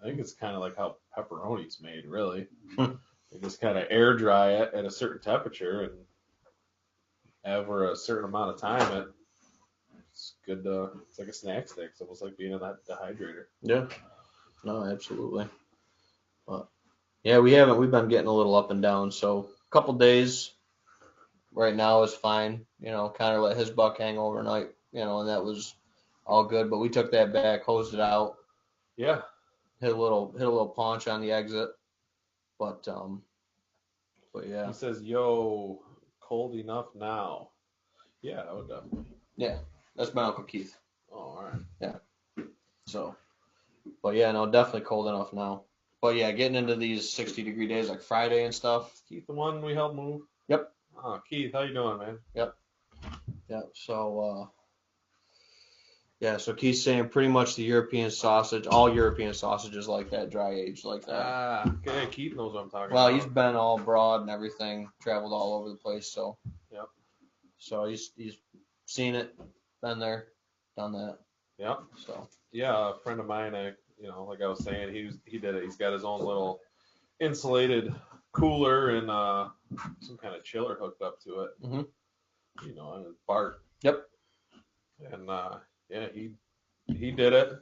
I think it's kind of like how pepperoni's made, really. You just kind of air dry it at a certain temperature, and over a certain amount of time, it's good. It's like a snack stick. It's almost like being in that dehydrator. Yeah. No, absolutely. But yeah, we've been getting a little up and down. So a couple days right now is fine. Kind of let his buck hang overnight, and that was all good. But we took that back, hosed it out, Yeah. hit a little paunch on the exit. But yeah. He says, "Yo, cold enough now." Yeah, I would definitely. Yeah, that's my Uncle Keith. Oh, all right. Yeah. So, but yeah, no, definitely cold enough now. But yeah, getting into these 60-degree days like Friday and stuff. Keith, the one we helped move. Yep. Oh, Keith, how you doing, man? Yeah. So, so Keith's saying pretty much the European sausage, all European sausages like that, dry aged like that. Ah, okay. Keith knows what I'm talking Well, about. he's been all abroad and everything, traveled all over the place. So, Yep. So he's seen it, been there, done that. Yep. So. Yeah, a friend of mine, like I was saying, he did it. He's got his own little insulated cooler and some kind of chiller hooked up to it. Mm-hmm. And it's Bart. Yep. And yeah, he did it. It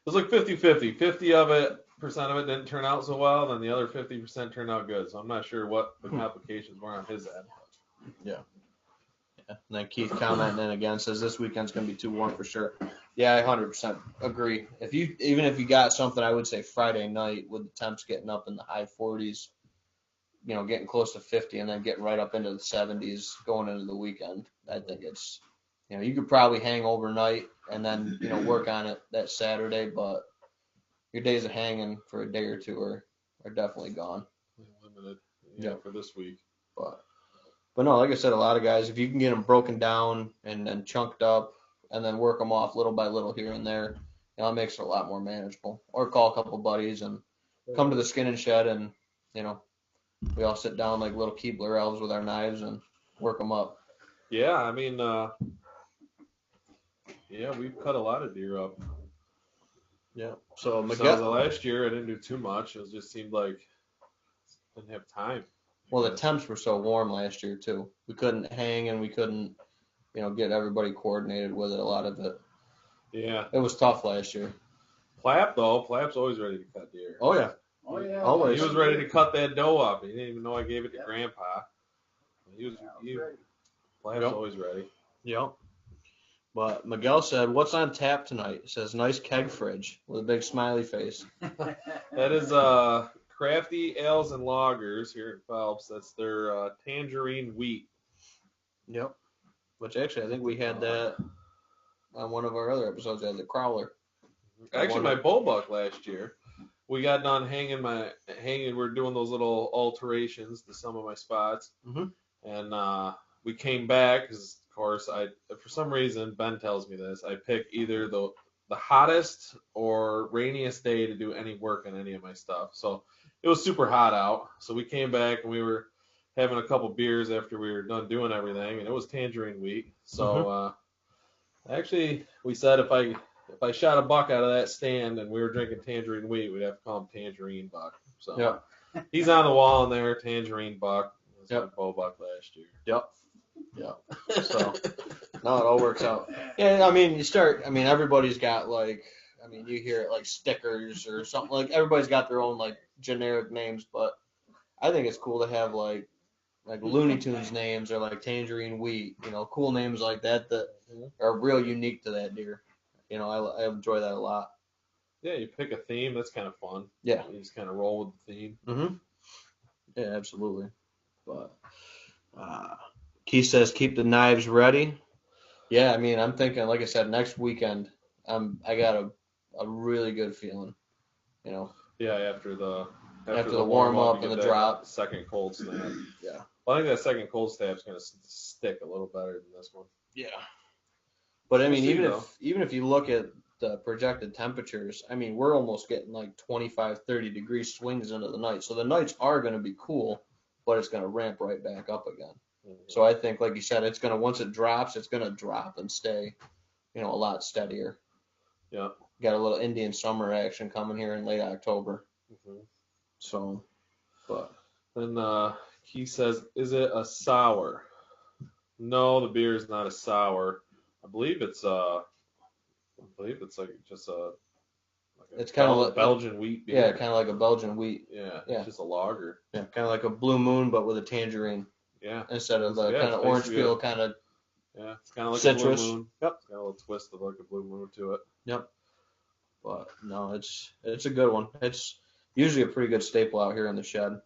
was like 50-50. 50% of it didn't turn out so well, then the other 50% turned out good. So I'm not sure what the complications were on his end. Yeah. And then Keith commenting again says this weekend's gonna be too warm for sure. Yeah, I 100% agree. Even if you got something, I would say Friday night with the temps getting up in the high 40s, getting close to 50, and then getting right up into the 70s going into the weekend. I think it's, you could probably hang overnight and then work on it that Saturday, but your days of hanging for a day or two are definitely gone. Limited. Yeah. For this week. But no, like I said, a lot of guys, if you can get them broken down and then chunked up and then work them off little by little here and there, it makes it a lot more manageable. Or call a couple buddies and come to the skin and shed and, we all sit down like little Keebler elves with our knives and work them up. Yeah, I mean, we've cut a lot of deer up. Yeah. So Besides last year, I didn't do too much. It just seemed like I didn't have time. Well, the temps were so warm last year too. We couldn't hang and we couldn't, get everybody coordinated with it. A lot of it. Yeah. It was tough last year. Plapp's always ready to cut deer. Oh yeah. Oh yeah. Always. He was ready to cut that doe up. He didn't even know I gave it to Grandpa. Plapp's always ready. Yep. But Miguel said, "What's on tap tonight?" He says, "Nice keg fridge," with a big smiley face. That is Crafty Ales and Lagers here at Phelps. That's their tangerine wheat. Yep. Which actually, I think we had that on one of our other episodes as a crowler. Actually, my bull buck last year, we got done hanging. We're doing those little alterations to some of my spots, and we came back because, of course, for some reason Ben tells me this. I pick either the hottest or rainiest day to do any work on any of my stuff. So it was super hot out. So we came back and we were having a couple beers after we were done doing everything, and it was tangerine wheat. So actually, we said if I shot a buck out of that stand and we were drinking tangerine wheat, we'd have to call him Tangerine Buck. So he's on the wall in there, Tangerine Buck. That's my bull buck last year. Yep. So no, it all works out. Yeah, I mean, everybody's got you hear it like stickers or something, like everybody's got their own like generic names, but I think it's cool to have like Looney Tunes names or like Tangerine Wheat, cool names like that are real unique to that deer. I enjoy that a lot. Yeah, you pick a theme. That's kind of fun. Yeah. You just kind of roll with the theme. Mm-hmm. Yeah, absolutely. But Keith says keep the knives ready. Yeah, I mean, I'm thinking, like I said, next weekend, I got a really good feeling, you know. Yeah, after the warm up you and get the that drop. second cold snap. Yeah. Well, I think that second cold snap's gonna stick a little better than this one. Yeah. But I mean, We'll see, even if you look at the projected temperatures, I mean, we're almost getting like 25, 30 degree swings into the night. So the nights are going to be cool, but it's going to ramp right back up again. So I think, like you said, it's going to, once it drops, it's going to drop and stay, you know, a lot steadier. Yeah. Got a little Indian summer action coming here in late October. Mm-hmm. So, but. Then he says, is it a sour? No, the beer is not a sour. I believe it's like just it's kind of like Belgian wheat beer. Yeah, kind of like a Belgian wheat. Yeah, Yeah. It's just a lager. Yeah, kind of like a Blue Moon, but with a tangerine. Yeah. Instead of the kind of orange peel kind of. Yeah, it's kind of like citrus. A Blue Moon. Yep. It's got a little twist of like a Blue Moon to it. Yep. But no, it's a good one. It's usually a pretty good staple out here in the shed.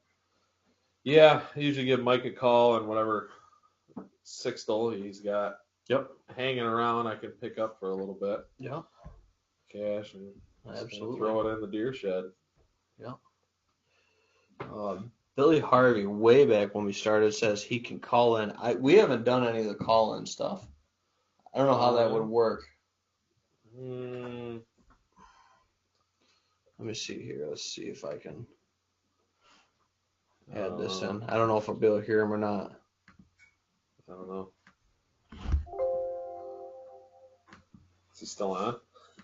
Yeah, I usually give Mike a call and whatever sixtel he's got. Yep. Hanging around, I can pick up for a little bit. Yeah. Cash and absolutely throw it in the deer shed. Yeah. Billy Harvey, way back when we started, says he can call in. We haven't done any of the call-in stuff. I don't know how that would work. Let me see here. Let's see if I can add this in. I don't know if I'll be able to hear him or not. I don't know. Is he still on?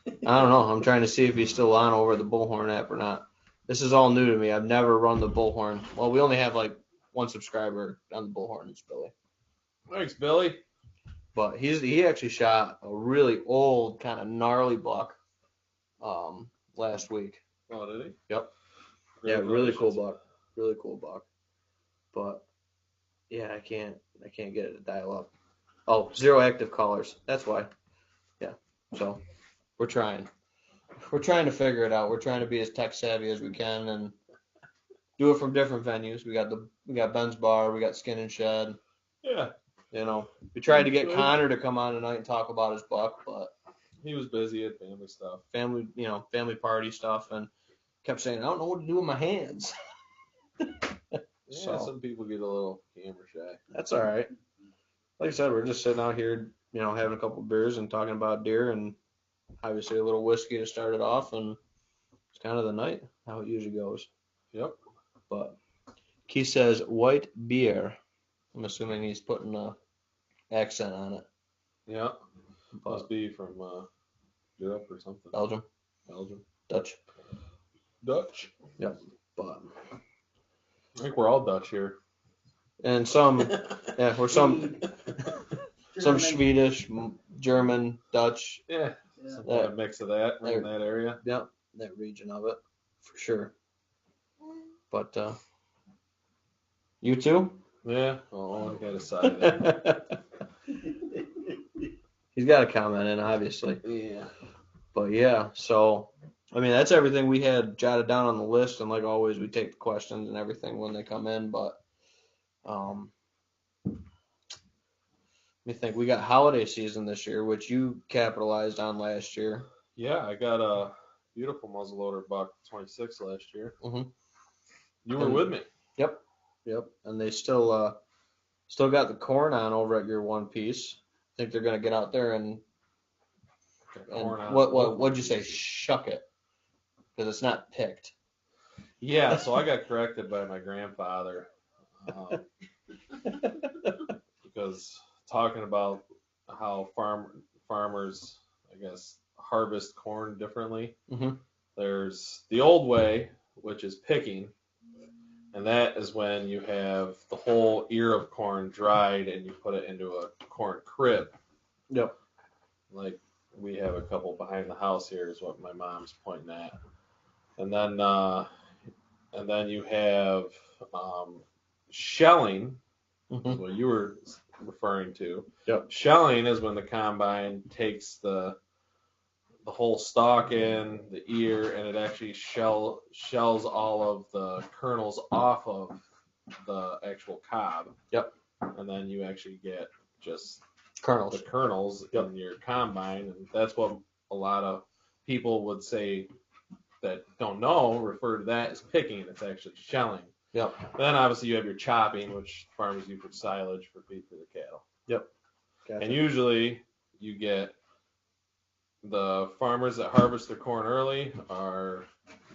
I don't know. I'm trying to see if he's still on over the Bullhorn app or not. This is all new to me. I've never run the Bullhorn. Well, we only have like one subscriber on the Bullhorn. It's Billy. Thanks, Billy. But he actually shot a really old, kind of gnarly buck last week. Oh, did he? Yep. Yeah, really cool buck. Really cool buck. But yeah, I can't get it to dial up. Oh, 0 active callers. That's why. Yeah. So we're trying. We're trying to figure it out. We're trying to be as tech savvy as we can and do it from different venues. We got Ben's Bar, we got Skin and Shed. Yeah. You know, we tried to get Connor to come on tonight and talk about his buck, but he was busy at family stuff. Family party stuff, and kept saying, I don't know what to do with my hands. Yeah, some people get a little camera shy. That's all right. Like I said, we're just sitting out here, having a couple of beers and talking about deer and obviously a little whiskey to start it off, and it's kind of the night, how it usually goes. Yep. But Keith says white beer. I'm assuming he's putting a accent on it. Yeah. Must be from Europe or something. Belgium. Dutch. Yep. But I think we're all Dutch here. And some, yeah, we're some Swedish, German, Dutch. Yeah. Some kind of mix of that in that area. Yep. That region of it, for sure. But you too? Yeah. Oh, I got a side there. He's got a comment in, obviously. Yeah. But yeah, so I mean that's everything we had jotted down on the list, and like always, we take the questions and everything when they come in. But let me think. We got holiday season this year, which you capitalized on last year. Yeah, I got a beautiful muzzleloader buck 26 last year. Mm-hmm. You were with me. Yep. And they still got the corn on over at your one piece. I think they're gonna get out there and what'd you say? Shuck it, because it's not picked. Yeah, so I got corrected by my grandfather because talking about how farmers, I guess, harvest corn differently. Mm-hmm. There's the old way, which is picking, and that is when you have the whole ear of corn dried and you put it into a corn crib. Yep. Like we have a couple behind the house here is what my mom's pointing at. And then you have shelling, is what you were referring to. Yep. Shelling is when the combine takes the whole stalk in, the ear, and it actually shells all of the kernels off of the actual cob. Yep. And then you actually get just Kernels. the kernels Yep. in your combine, and that's what a lot of people would say that don't know refer to that as picking, and it's actually shelling. Yep. Then obviously you have your chopping, which farmers use for silage for feed for the cattle. Yep. Gotcha. And usually you get the farmers that harvest their corn early are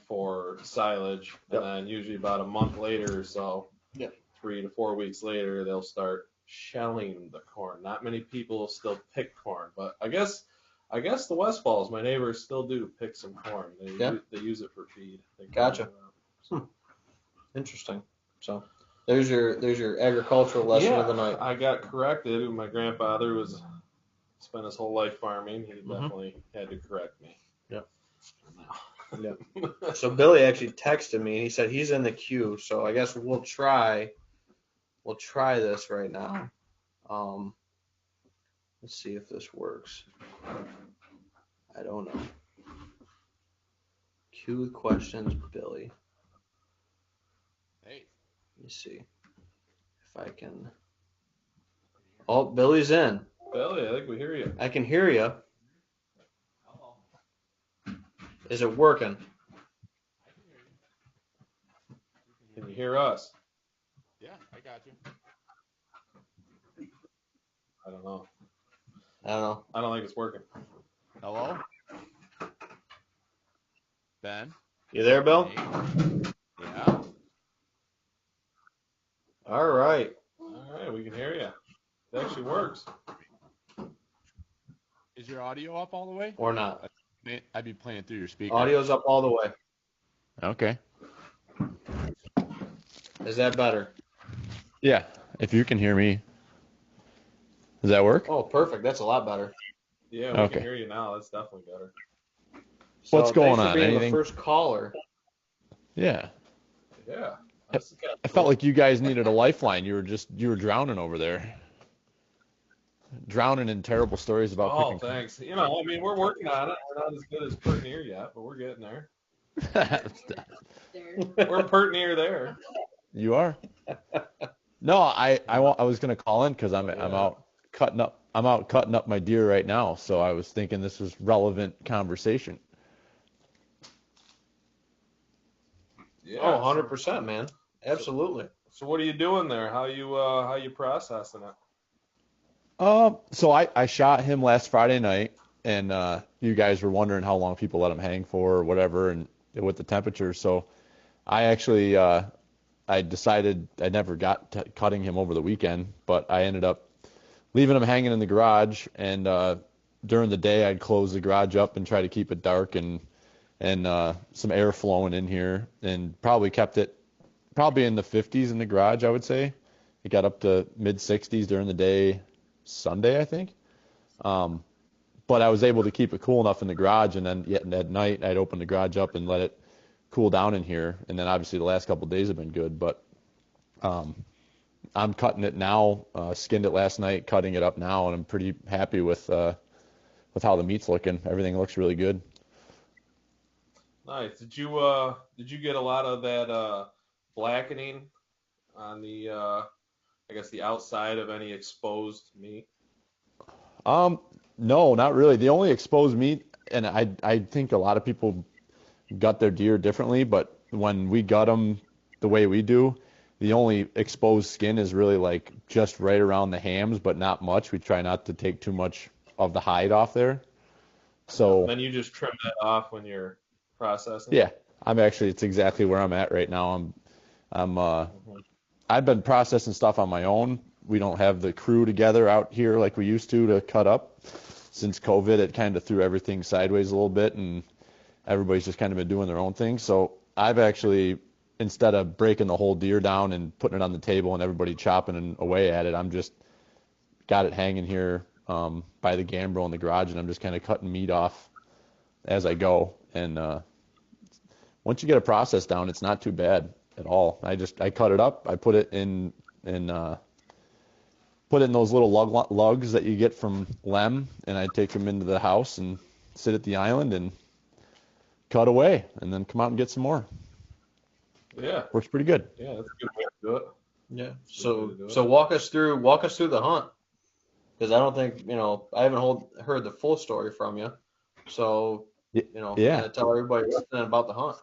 for silage, Yep. and then usually about a month later or so, Yep. 3 to 4 weeks later, they'll start shelling the corn. Not many people still pick corn, but I guess the West Falls, my neighbors still do pick some corn. They use it for feed. Gotcha. Interesting. So there's your agricultural lesson of the night. I got corrected. My grandfather spent his whole life farming. He definitely had to correct me. Yep. Yep. So Billy actually texted me and he said he's in the queue. So I guess we'll try this right now. Let's see if this works. I don't know. Queue with questions, Billy. Hey. Let me see if I can. Oh, Billy's in. Billy, I think we hear you. I can hear you. Hello. Is it working? I can hear you. Can you hear us? Yeah, I got you. I don't know. I don't know. I don't think it's working. Hello? Ben? You there, Bill? Hey. Yeah. All right. All right, we can hear you. It actually works. Is your audio up all the way? Or not? I'd be playing through your speaker. Audio's up all the way. Okay. Is that better? Yeah, if you can hear me. Does that work? Oh, perfect. That's a lot better. Yeah, we Okay. can hear you now. That's definitely better. So What's going thanks for on? being Anything? the first caller. Yeah. Yeah. I felt like you guys needed a lifeline. You were drowning over there. Drowning in terrible stories about Oh, picking. thanks. I mean, we're working on it. We're not as good as pert near yet, but we're getting there. We're pert near there. You are? No, I was gonna call in because I'm out cutting up my deer right now, so I was thinking this was relevant conversation. Yeah. Oh, 100%, man. Absolutely. So what are you doing there? How you processing it? So I shot him last Friday night, and you guys were wondering how long people let him hang for or whatever, and with the temperature. So I actually I decided I never got to cutting him over the weekend, but I ended up leaving him hanging in the garage, and during the day I'd close the garage up and try to keep it dark and some air flowing in here, and probably kept it probably in the 50s in the garage, I would say. It got up to mid 60s during the day Sunday, I think. But I was able to keep it cool enough in the garage, and then yet at night I'd open the garage up and let it cool down in here. And then obviously the last couple of days have been good, but I'm cutting it now, skinned it last night, cutting it up now, and I'm pretty happy with how the meat's looking. Everything looks really good. Nice. Did you get a lot of that blackening on the I guess the outside of any exposed meat? No, not really. The only exposed meat, and I think a lot of people gut their deer differently, but when we gut them the way we do, the only exposed skin is really like just right around the hams, but not much. We try not to take too much of the hide off there. So Then you just trim that off when you're processing. yeah, it's exactly where I'm at right now. I've been processing stuff on my own. We don't have the crew together out here like we used to cut up. Since COVID, it kind of threw everything sideways a little bit, and everybody's just kind of been doing their own thing. So I've actually, instead of breaking the whole deer down and putting it on the table and everybody chopping away at it, I'm just got it hanging here by the gambrel in the garage, and I'm just kind of cutting meat off as I go. And once you get a process down, it's not too bad at all. I cut it up, I put it in those little lugs that you get from Lem, and I take them into the house and sit at the island and cut away, and then come out and get some more. Yeah. Works pretty good. Yeah, that's a good way. Do it. Yeah. Good way to do So walk us through the hunt, because I don't think I haven't heard the full story from you. So Yeah. tell everybody listening about the hunt.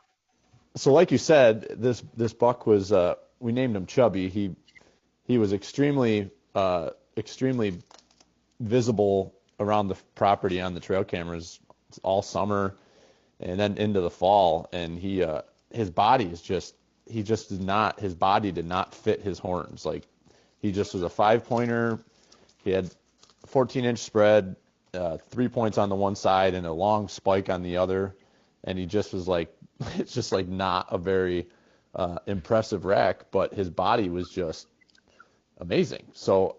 So like you said, this buck was we named him Chubby. He was extremely visible around the property on the trail cameras all summer and then into the fall. And his body is just he just did not his body did not fit his horns. Like he just was a 5-pointer. He had 14-inch spread, 3 points on the one side and a long spike on the other. And he just was like, it's just like not a very impressive rack, but his body was just amazing. So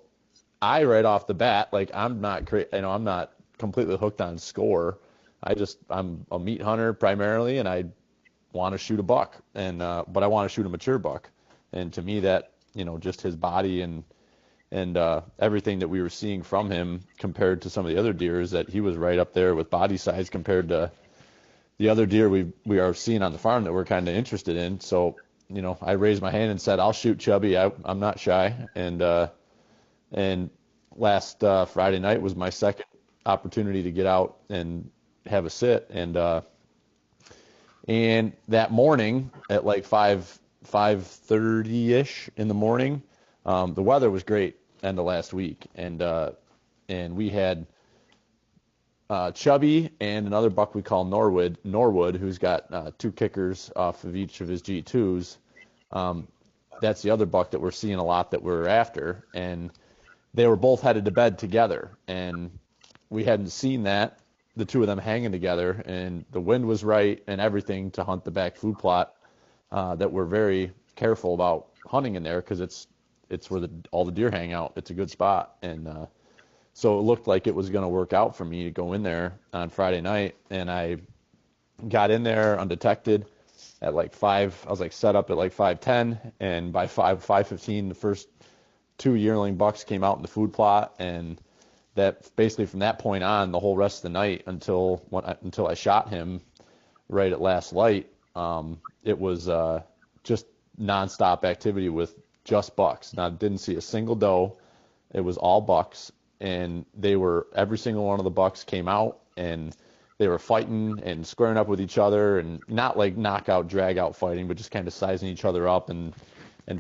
I right off the bat, like I'm not completely hooked on score. I'm a meat hunter primarily, and I want to shoot a buck, and but I want to shoot a mature buck. And to me, that just his body and everything that we were seeing from him compared to some of the other deer is that he was right up there with body size compared to the other deer we are seeing on the farm that we're kind of interested in. So I raised my hand and said, I'll shoot Chubby. I'm not shy, and last Friday night was my second opportunity to get out and have a sit, and that morning at like 5:30ish in the morning, the weather was great end of last week, and we had Chubby and another buck we call Norwood, who's got 2 kickers off of each of his G2s. That's the other buck that we're seeing a lot that we're after, and they were both headed to bed together, and we hadn't seen the two of them hanging together, and the wind was right and everything to hunt the back food plot that we're very careful about hunting in there because it's where all the deer hang out. It's a good spot, and so it looked like it was going to work out for me to go in there on Friday night, and I got in there undetected at like 5. I was like set up at like 5:10, and by 5:15 the first 2 yearling bucks came out in the food plot, and that basically from that point on, the whole rest of the night until I shot him right at last light, it was just nonstop activity with just bucks. Now, I didn't see a single doe. It was all bucks, and every single one of the bucks came out, and they were fighting and squaring up with each other, and not like knockout, drag out fighting, but just kind of sizing each other up and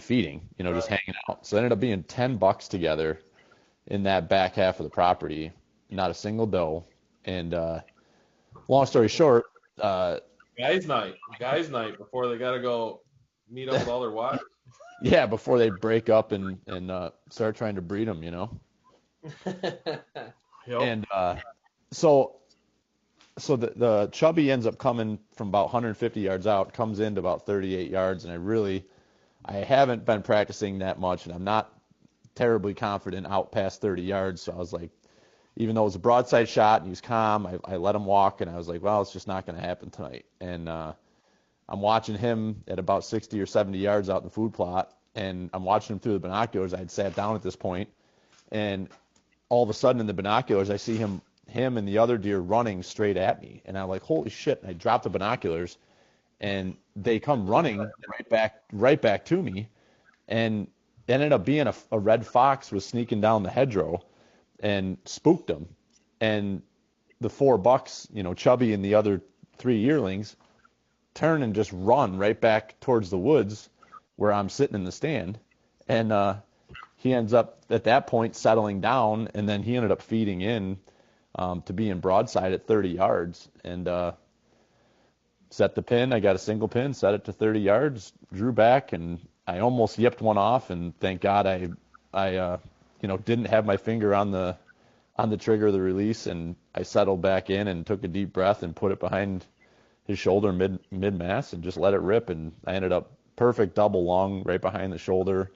feeding, just hanging out. So it ended up being 10 bucks together in that back half of the property, not a single doe. And long story short, Guys' night before they gotta go meet up with all their wives. yeah, before they break up and start trying to breed them, Yep. And so the Chubby ends up coming from about 150 yards out, comes into about 38 yards, and I haven't been practicing that much, and I'm not terribly confident out past 30 yards. So I was like, even though it was a broadside shot and he was calm, I let him walk, and I was like, well, it's just not going to happen tonight. And I'm watching him at about 60 or 70 yards out in the food plot, and I'm watching him through the binoculars. I had sat down at this point, and all of a sudden in the binoculars, I see him and the other deer running straight at me, and I'm like, holy shit! And I drop the binoculars, and they come running right back to me, and it ended up being a red fox was sneaking down the hedgerow and spooked them. And the 4 bucks, Chubby and the other 3 yearlings, turn and just run right back towards the woods where I'm sitting in the stand. And he ends up at that point settling down, and then he ended up feeding in to being broadside at 30 yards. And set the pin. I got a single pin, set it to 30 yards, drew back, and I almost yipped one off, and thank God I didn't have my finger on the trigger of the release, and I settled back in and took a deep breath and put it behind his shoulder mid mass and just let it rip, and I ended up perfect double long right behind the shoulder,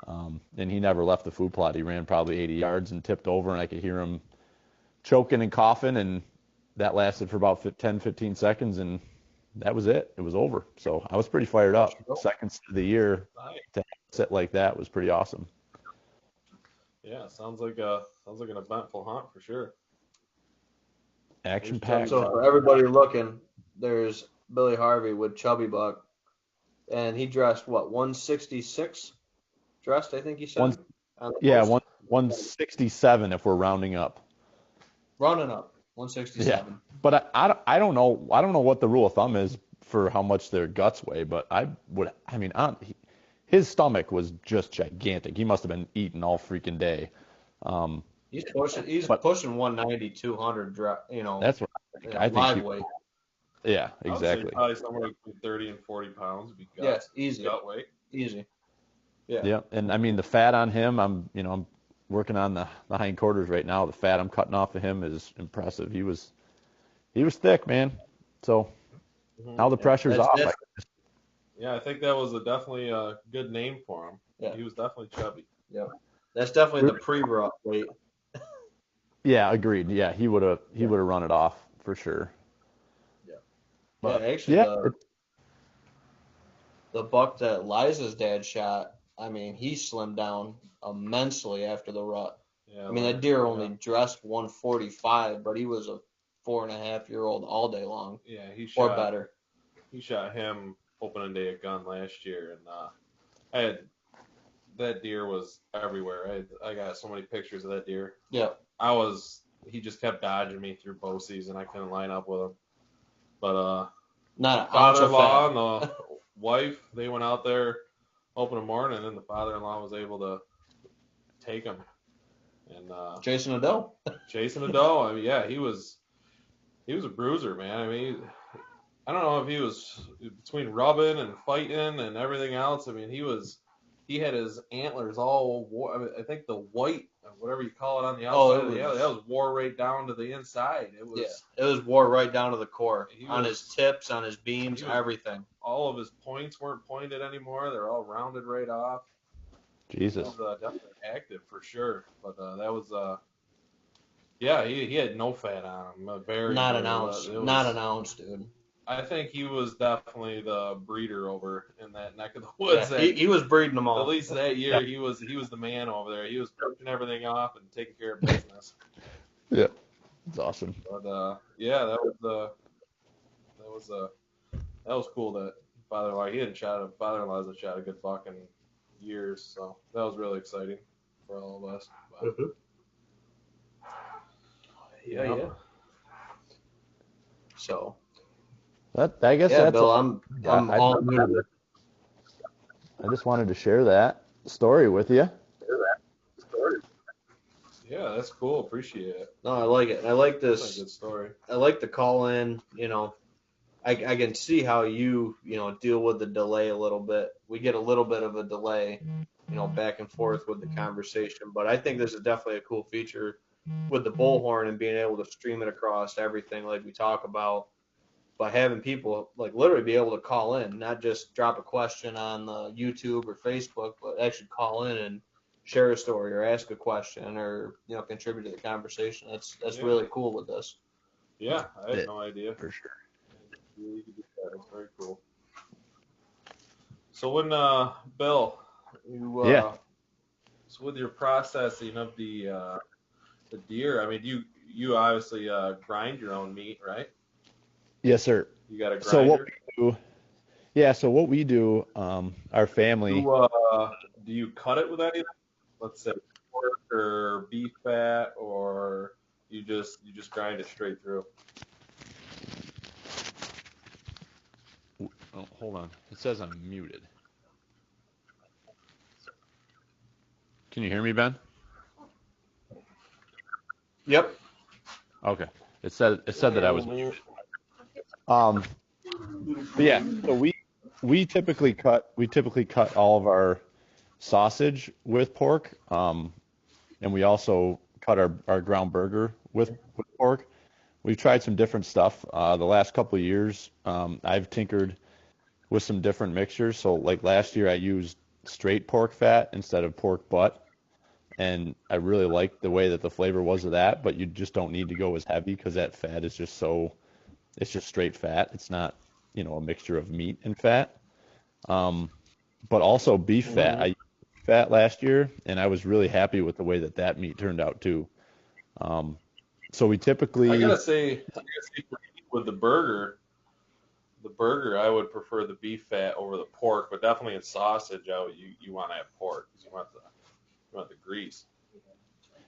and he never left the food plot. He ran probably 80 yards and tipped over, and I could hear him choking and coughing, and that lasted for about 10-15 seconds, and that was it. It was over. So I was pretty fired up. Second of the year to sit like that was pretty awesome. Yeah, sounds like an eventful hunt for sure. Action packed. So for everybody looking, there's Billy Harvey with Chubby Buck, and he dressed 166 dressed, I think you said. One, on the yeah, post? 167 if we're rounding up. Rounding up, Yeah, 167. but I don't know what the rule of thumb is for how much their guts weigh, but his stomach was just gigantic. He must have been eating all freaking day. Um, He's but pushing 190, 200, that's what I think. live weight. Yeah, I would say exactly. probably somewhere between 30 and 40 pounds would be Yeah, easy. gut weight. Easy. Yeah. Yeah, and I mean the fat on him, I'm working on the hindquarters right now. The fat I'm cutting off of him is impressive. He was thick, man. So now the pressure's off. Yeah, I think that was definitely a good name for him. Yeah. He was definitely chubby. Yeah. That's definitely the pre-rut weight. Yeah, agreed. Yeah, he would have run it off for sure. Yeah. But, yeah, actually, yeah. the buck that Liza's dad shot, I mean, he slimmed down immensely after the rut. Yeah, I mean, that deer only dressed 145, but he was a 4.5-year-old all day long. Yeah, or better. He shot him opening day at gun last year, and that deer was everywhere. I got so many pictures of that deer. Yeah. He just kept dodging me through bow season. I couldn't line up with him. But not an father-in-law and the wife, they went out there opening morning, and the father-in-law was able to take him. And chasing a doe. Chasing a doe. I mean, yeah, he was a bruiser, man. I mean, I don't know if he was between rubbing and fighting and everything else. I mean, he had his antlers all. I think the white, whatever you call it, on the outside. That was wore right down to the inside. It was wore right down to the core, on his tips, on his beams, everything. All of his points weren't pointed anymore. They're all rounded right off. Jesus. He was definitely active for sure, but that was he had no fat on him. Not an ounce, dude. I think he was definitely the breeder over in that neck of the woods. Yeah, he was breeding them all. At least that year, he was the man over there. He was pushing everything off and taking care of business. Yeah, it's awesome. But that was cool. That father-in-law father-in-law hasn't shot a good buck in years, so that was really exciting for all of us. But, yeah. So. I guess that's Bill, I'm all new. I just wanted to share that story with you. Yeah, that's cool. Appreciate it. No, I like it. I like this. That's a good story. I like the call in. I can see how you deal with the delay a little bit. We get a little bit of a delay, back and forth with the conversation. But I think this is definitely a cool feature with the bullhorn and being able to stream it across everything like we talk about. By having people literally be able to call in, not just drop a question on the YouTube or Facebook, but actually call in and share a story or ask a question or contribute to the conversation. That's really cool with this. Yeah, I had no idea. For sure. That's very cool. So when Bill, so with your processing of the deer, I mean you obviously grind your own meat, right? Yes, sir. You got a grinder? So what we do, our family. Do you cut it with anything? Let's say pork or beef fat, or you just grind it straight through? Oh, hold on. It says I'm muted. Can you hear me, Ben? Yep. Okay. It said that I was muted. But yeah, so we typically cut all of our sausage with pork, and we also cut our ground burger with pork. We've tried some different stuff. The last couple of years, I've tinkered with some different mixtures. So like last year, I used straight pork fat instead of pork butt, and I really liked the way that the flavor was of that. But you just don't need to go as heavy because that fat is just it's just straight fat. It's not, a mixture of meat and fat. But also beef fat. I used fat last year, and I was really happy with the way that meat turned out too. So we typically. I gotta say, with the burger, the burger, I would prefer the beef fat over the pork, but definitely in sausage, you want to have pork because you want the grease.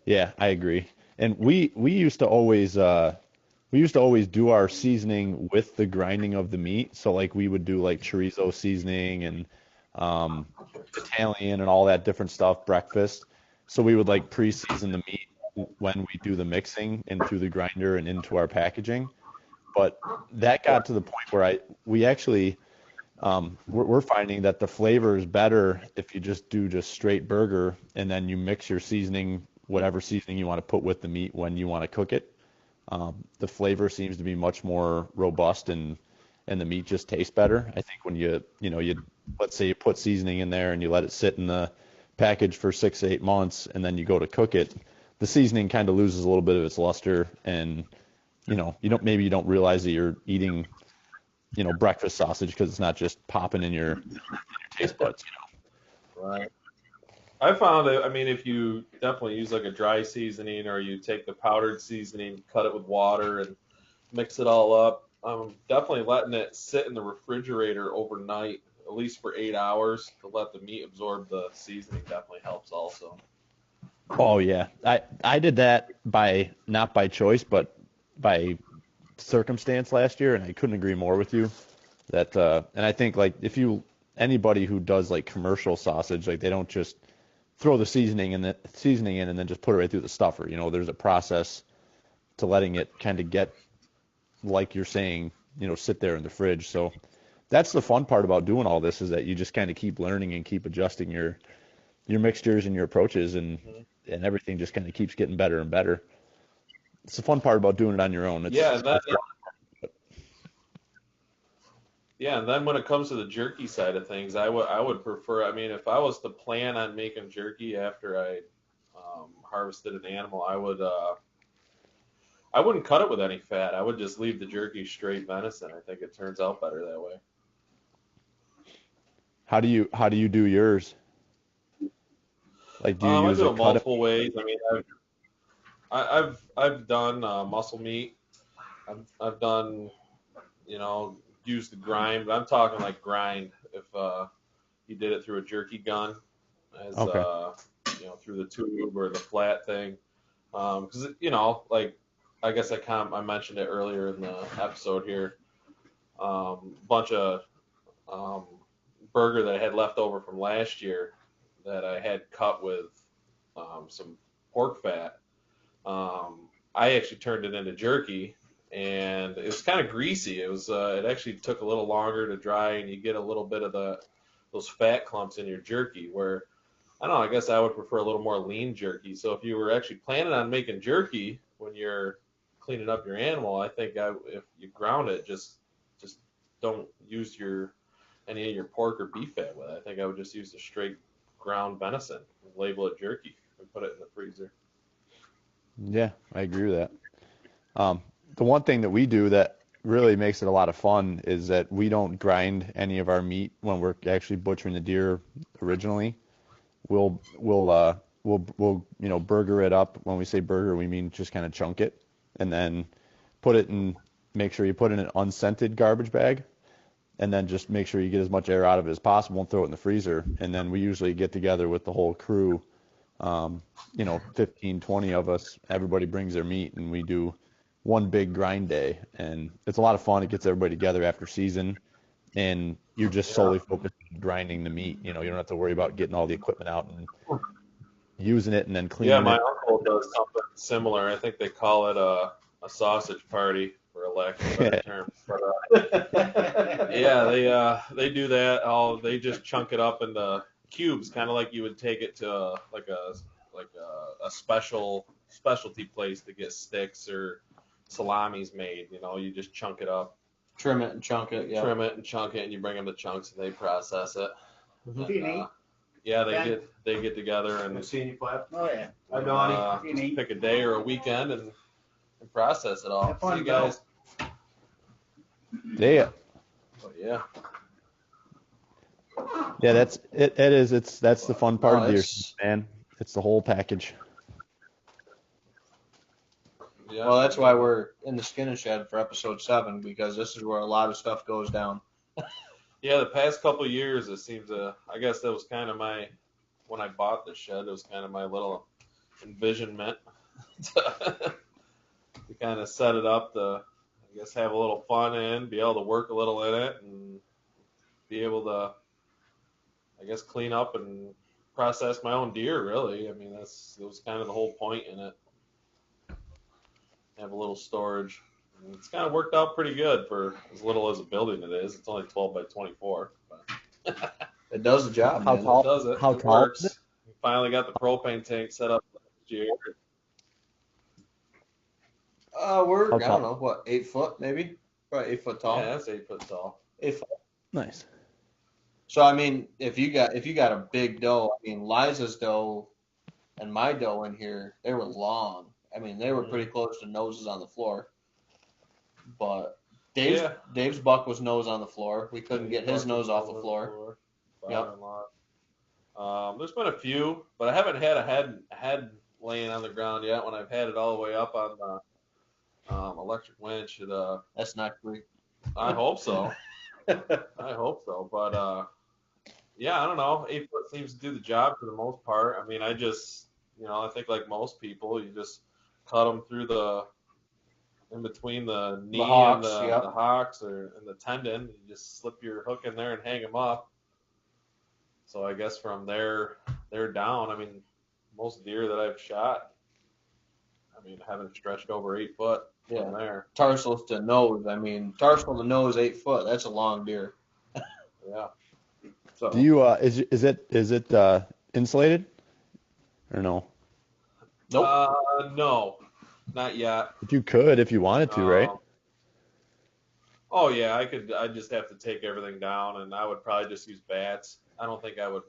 Yeah, I agree. And we used to always do our seasoning with the grinding of the meat. So like we would do like chorizo seasoning and Italian and all that different stuff, breakfast. So we would like pre-season the meat when we do the mixing into the grinder and into our packaging. But that got to the point where we actually we're finding that the flavor is better if you just do just straight burger and then you mix your seasoning, whatever seasoning you want to put with the meat when you want to cook it. The flavor seems to be much more robust and the meat just tastes better. I think when you let's say you put seasoning in there and you let it sit in the package for 6 to 8 months and then you go to cook it, the seasoning kind of loses a little bit of its luster and you don't realize that you're eating breakfast sausage because it's not just popping in your taste buds. Right. I found it. I mean, if you definitely use like a dry seasoning or you take the powdered seasoning, cut it with water, and mix it all up, I'm definitely letting it sit in the refrigerator overnight, at least for 8 hours, to let the meat absorb the seasoning. Definitely helps also. Oh yeah, I did that not by choice, but by circumstance last year, and I couldn't agree more with you. And I think like if anybody who does like commercial sausage, like they don't just throw the seasoning in and then just put it right through the stuffer. There's a process to letting it kind of get, like you're saying, sit there in the fridge. So that's the fun part about doing all this is that you just kind of keep learning and keep adjusting your mixtures and your approaches and everything just kind of keeps getting better and better. It's the fun part about doing it on your own. And then when it comes to the jerky side of things, I would prefer. I mean, if I was to plan on making jerky after I harvested an animal, I wouldn't cut it with any fat. I would just leave the jerky straight venison. I think it turns out better that way. How do you do yours? Like, do you I use do a it cut? multiple ways. I mean, I've done muscle meat. I've done use the grind, but I'm talking like grind. If you did it through a jerky gun, as Okay. through the tube or the flat thing, because like I guess I mentioned it earlier in the episode here. Bunch of burger that I had left over from last year that I had cut with some pork fat. I actually turned it into jerky, and it was kind of greasy. It actually took a little longer to dry, and you get a little bit of those fat clumps in your jerky. Where I don't know, I guess I would prefer a little more lean jerky. So if you were actually planning on making jerky when you're cleaning up your animal, I think if you ground it, just don't use any of your pork or beef fat with it. I think I would just use the straight ground venison and label it jerky and put it in the freezer. Yeah, I agree with that. The one thing that we do that really makes it a lot of fun is that we don't grind any of our meat when we're actually butchering the deer originally. We'll burger it up. When we say burger, we mean just kind of chunk it and then make sure you put it in an unscented garbage bag and then just make sure you get as much air out of it as possible and throw it in the freezer. And then we usually get together with the whole crew, 15, 20 of us. Everybody brings their meat and we do one big grind day. And it's a lot of fun. It gets everybody together after season. And you're just solely focused on grinding the meat. You don't have to worry about getting all the equipment out and using it and then cleaning it. Yeah, my uncle does something similar. I think they call it a sausage party, for a lack of a better term. But they do that. They just chunk it up into cubes, kind of like you would take it to like a specialty place to get sticks or salamis made. You just chunk it up. Trim it and chunk it. Yeah. Trim it and chunk it, and you bring them the chunks, and they process it. Mm-hmm. And, they get together and Oh yeah. pick a day or a weekend and process it all. See you guys. Yeah. But yeah. Yeah, that's it. That's the fun part of deer, Nice. man. It's the whole package. Yeah. Well, that's why we're in the skinning shed for episode 7, because this is where a lot of stuff goes down. Yeah, the past couple of years, it seems I guess that was kind of when I bought the shed, it was kind of my little envisionment to kind of set it up to, I guess, have a little fun in, be able to work a little in it, and be able to, I guess, clean up and process my own deer, really. I mean, it was kind of the whole point in it. Have a little storage. And it's kind of worked out pretty good for as little as a building it is. It's only 12 by 24. But It does the job, How man. tall- it does it. how It tall works. is it? We finally got the propane tank set up last year. We're, How I tall? don't know, what, 8 foot maybe? Probably 8 foot tall. Yeah, that's 8 foot tall. 8 foot. Nice. So, I mean, if you got a big doe, I mean, Liza's doe and my doe in here, they were long. I mean, they were pretty close to noses on the floor. But Dave's buck was nose on the floor. We couldn't get his nose off the floor. Yep. There's been a few, but I haven't had a head laying on the ground yet. When I've had it all the way up on the electric winch, That's not great. I hope so. I hope so. But yeah, I don't know. 8 foot seems to do the job for the most part. I mean, I think like most people, you just cut them through in between the knee hocks, and yep. the hocks and the tendon. You just slip your hook in there and hang them up. So I guess from there down, I mean, most deer that I've shot, I mean, haven't stretched over 8 foot from there. Tarsal to nose. I mean, tarsal to nose, 8 foot. That's a long deer. Yeah. So Do you is it insulated or no? nope. No, not yet. If you could, if you wanted to, right? Oh yeah, I could. I just have to take everything down, and I would probably just use bats. I don't think I would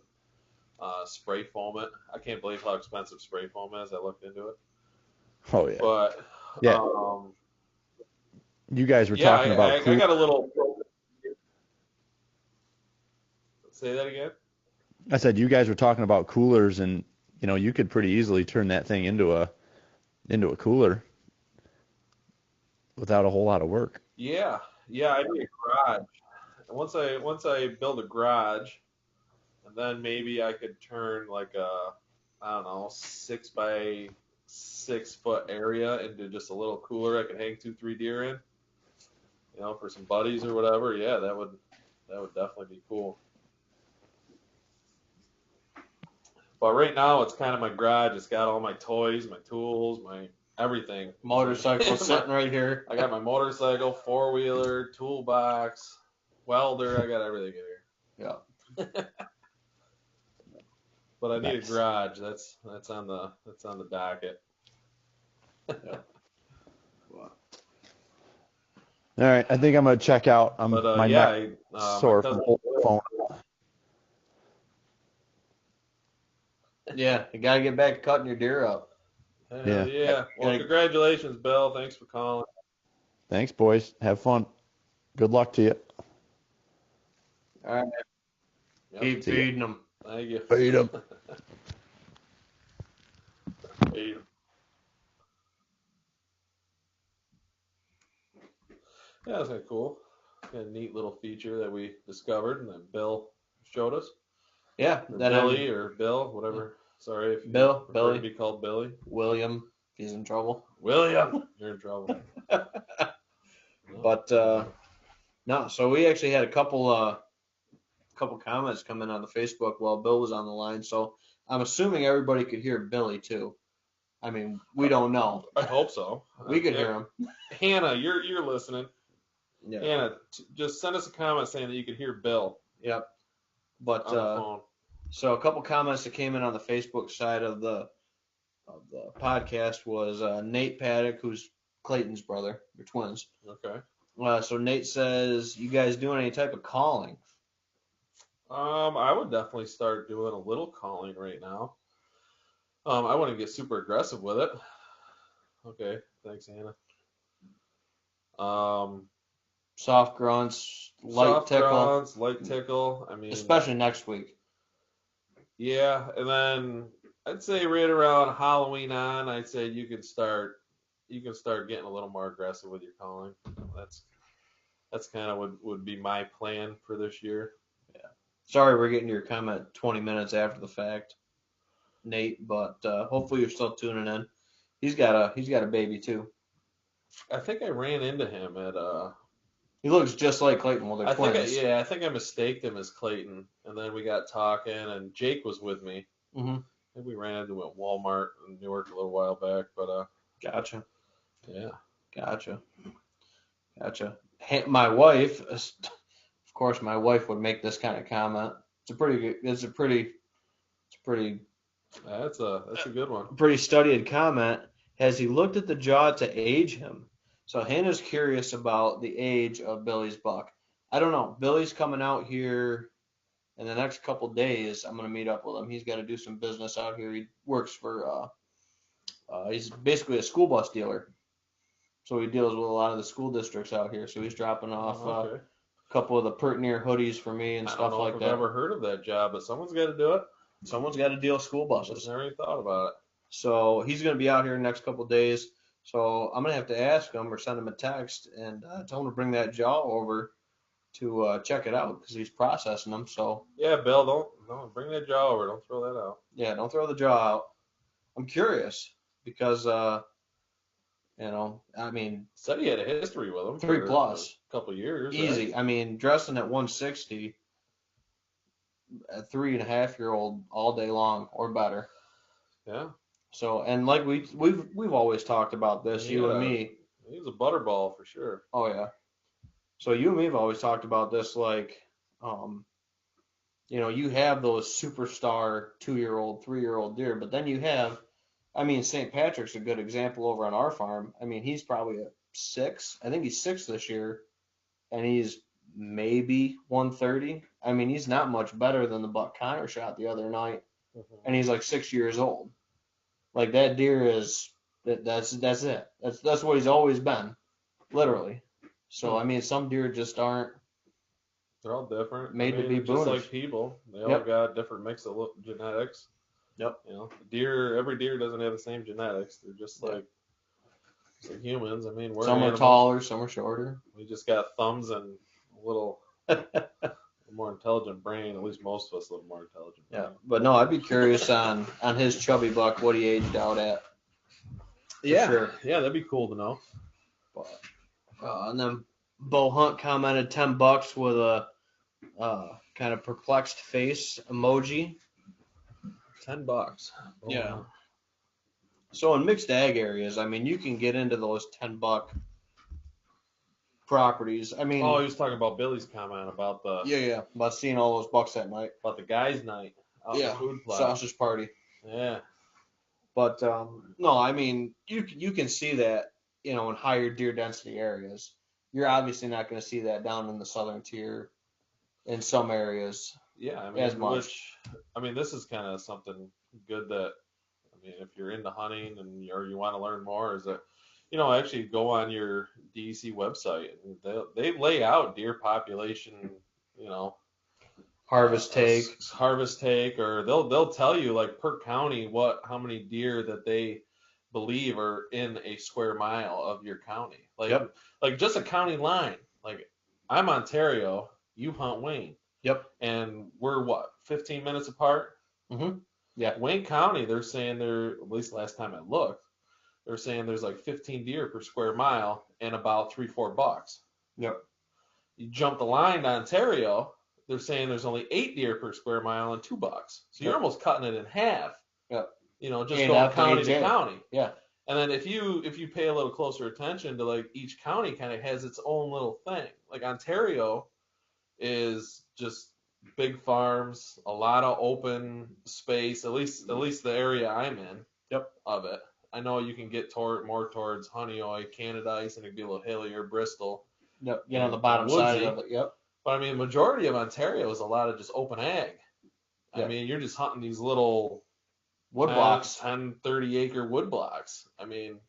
spray foam it. I can't believe how expensive spray foam is. I looked into it. Oh yeah. But Yeah. You guys were talking about. I got a little. Say that again. I said you guys were talking about coolers, and you could pretty easily turn that thing into a cooler without a whole lot of work. Yeah, I need a garage. And once I build a garage, and then maybe I could turn like a, I don't know, 6 by 6 foot area into just a little cooler I could hang 2-3 deer in, for some buddies or whatever. Yeah, that would definitely be cool. But right now it's kind of my garage. It's got all my toys, my tools, my everything. Motorcycle sitting right here. I got my motorcycle, 4-wheeler, toolbox, welder. I got everything in here. Yeah. But I need Nice. a garage. That's on the docket. All right, I think I'm gonna check out. My yeah, neck my sore cousin- from the phone. Yeah, you gotta get back to cutting your deer up. Yeah. Yeah. Well, congratulations, Bill. Thanks for calling. Thanks, boys. Have fun. Good luck to you. All right, Yep. keep See ya. feeding them. Thank you. Feed 'em. Feed 'em. Yeah, that's kind of cool. Kind of neat little feature that we discovered and that Bill showed us. Yeah, Or then Billy or Bill, whatever. Sorry if you Bill, prefer Billy. to be called Billy. William, if he's in trouble. William, you're in trouble. But no, so we actually had a couple comments come in on the Facebook while Bill was on the line. So I'm assuming everybody could hear Billy too. I mean, we don't know. I hope so. We could hear him. Hannah, you're listening. Yeah. Hannah, just send us a comment saying that you could hear Bill Yep. But on the phone. so a couple comments that came in on the Facebook side of the podcast was Nate Paddock, who's Clayton's brother. They're twins. Okay. So Nate says, "You guys doing any type of calling?" I would definitely start doing a little calling right now. I wouldn't get super aggressive with it. Okay, thanks, Hannah. Soft grunts, light tickle, grunts, light tickle. I mean, especially next week. Yeah, and then I'd say right around Halloween on, I'd say you could start you can start getting a little more aggressive with your calling. That's kind of would be my plan for this year. Sorry, we're getting your comment 20 minutes after the fact, Nate. But hopefully you're still tuning in. He's got a baby too. I think I ran into him at He looks just like Clayton. Well, they're twins. I think I mistaked him as Clayton, and then we got talking, and Jake was with me. Mm-hmm. I think we ran into him at Walmart in Newark a little while back, but Gotcha. yeah. Gotcha. My wife, of course, my wife would make this kind of comment. It's a pretty That's a good one. pretty studied comment. Has he looked at the jaw to age him? So Hannah's curious about the age of Billy's buck. I don't know. Billy's coming out here in the next couple days. I'm gonna meet up with him. He's got to do some business out here. He works for he's basically a school bus dealer. So he deals with a lot of the school districts out here. So he's dropping off Okay. a couple of the Pertinier hoodies for me and I stuff don't know like if that. I've ever heard of that job, but someone's got to do it. Someone's got to deal school I buses. never even thought about it. So he's going to be out here in the next couple of days. So I'm going to have to ask him or send him a text and tell him to bring that jaw over to check it out because he's processing them. So Yeah, Bill, don't bring that jaw over. Don't throw that out. yeah, don't throw the jaw out. I'm curious because, I mean, Said he had a history with him. 3+ for a couple years. easy. Right? I mean, dressing at 160, a 3.5-year-old all day long or better. Yeah. So, and like we've always talked about this, you and me. He was a butterball for sure. Oh yeah. So you and me have always talked about this, like, you have those superstar 2-year-old, 3-year-old deer, but then you have, I mean, St. Patrick's a good example over on our farm. I mean, he's probably a 6. I think he's 6 this year, and he's maybe 130. I mean, he's not much better than the buck Connor shot the other night, and he's like 6 years old. Like that deer is that's it. That's what he's always been, literally. So I mean, some deer just aren't They're all different. made to be just boonish. like people. They all Yep. got different mix of genetics. Yep. Every deer doesn't have the same genetics. They're just like humans. I mean, we're Some are animals. taller, some are shorter. We just got thumbs and a little more intelligent brain. At least most of us a little more intelligent. Yeah, Brain. but no, I'd be curious on his chubby buck what he aged out at. Sure. Yeah, that'd be cool to know. But, and then Bo Hunt commented $10 with a kind of perplexed face emoji. $10. Yeah. So in mixed ag areas, I mean, you can get into those $10 properties. I mean, Oh, he was talking about Billy's comment about the yeah, about seeing all those bucks that night. about the guys' night out in the food plot. Sausage party. Yeah. But no, I mean, you can see that, in higher deer density areas. You're obviously not going to see that down in the southern tier in some areas. Yeah, I mean, As much. this is kind of something good that, I mean, if you're into hunting or you want to learn more, is that, actually go on your DEC website and they lay out deer population, Harvest take. harvest take, or they'll tell you like per county how many deer that they believe are in a square mile of your county. Like, Yep. like just a county line. Like I'm Ontario, you hunt Wayne. Yep. And we're 15 minutes apart? Mhm. Yeah. Wayne County, they're saying at least last time I looked, they're saying there's like 15 deer per square mile and about 3-4 bucks. Yep. You jump the line to Ontario, they're saying there's only 8 deer per square mile and $2. So you're Yep. almost cutting it in half. Yep. Just And going after county to AJ. county. Yeah. And then if you pay a little closer attention to like each county kind of has its own little thing. Like Ontario is just big farms, a lot of open space, at least the area I'm in. Yep. Of it. I know you can get more towards Honeoye, Canadice, and it'd be a little hillier, Bristol. Yep. On the bottom side Woodsy. of it. Yep. But I mean, majority of Ontario is a lot of just open ag. Yeah. I mean, you're just hunting these little Wood blocks. 10, 30 acre wood blocks. I mean,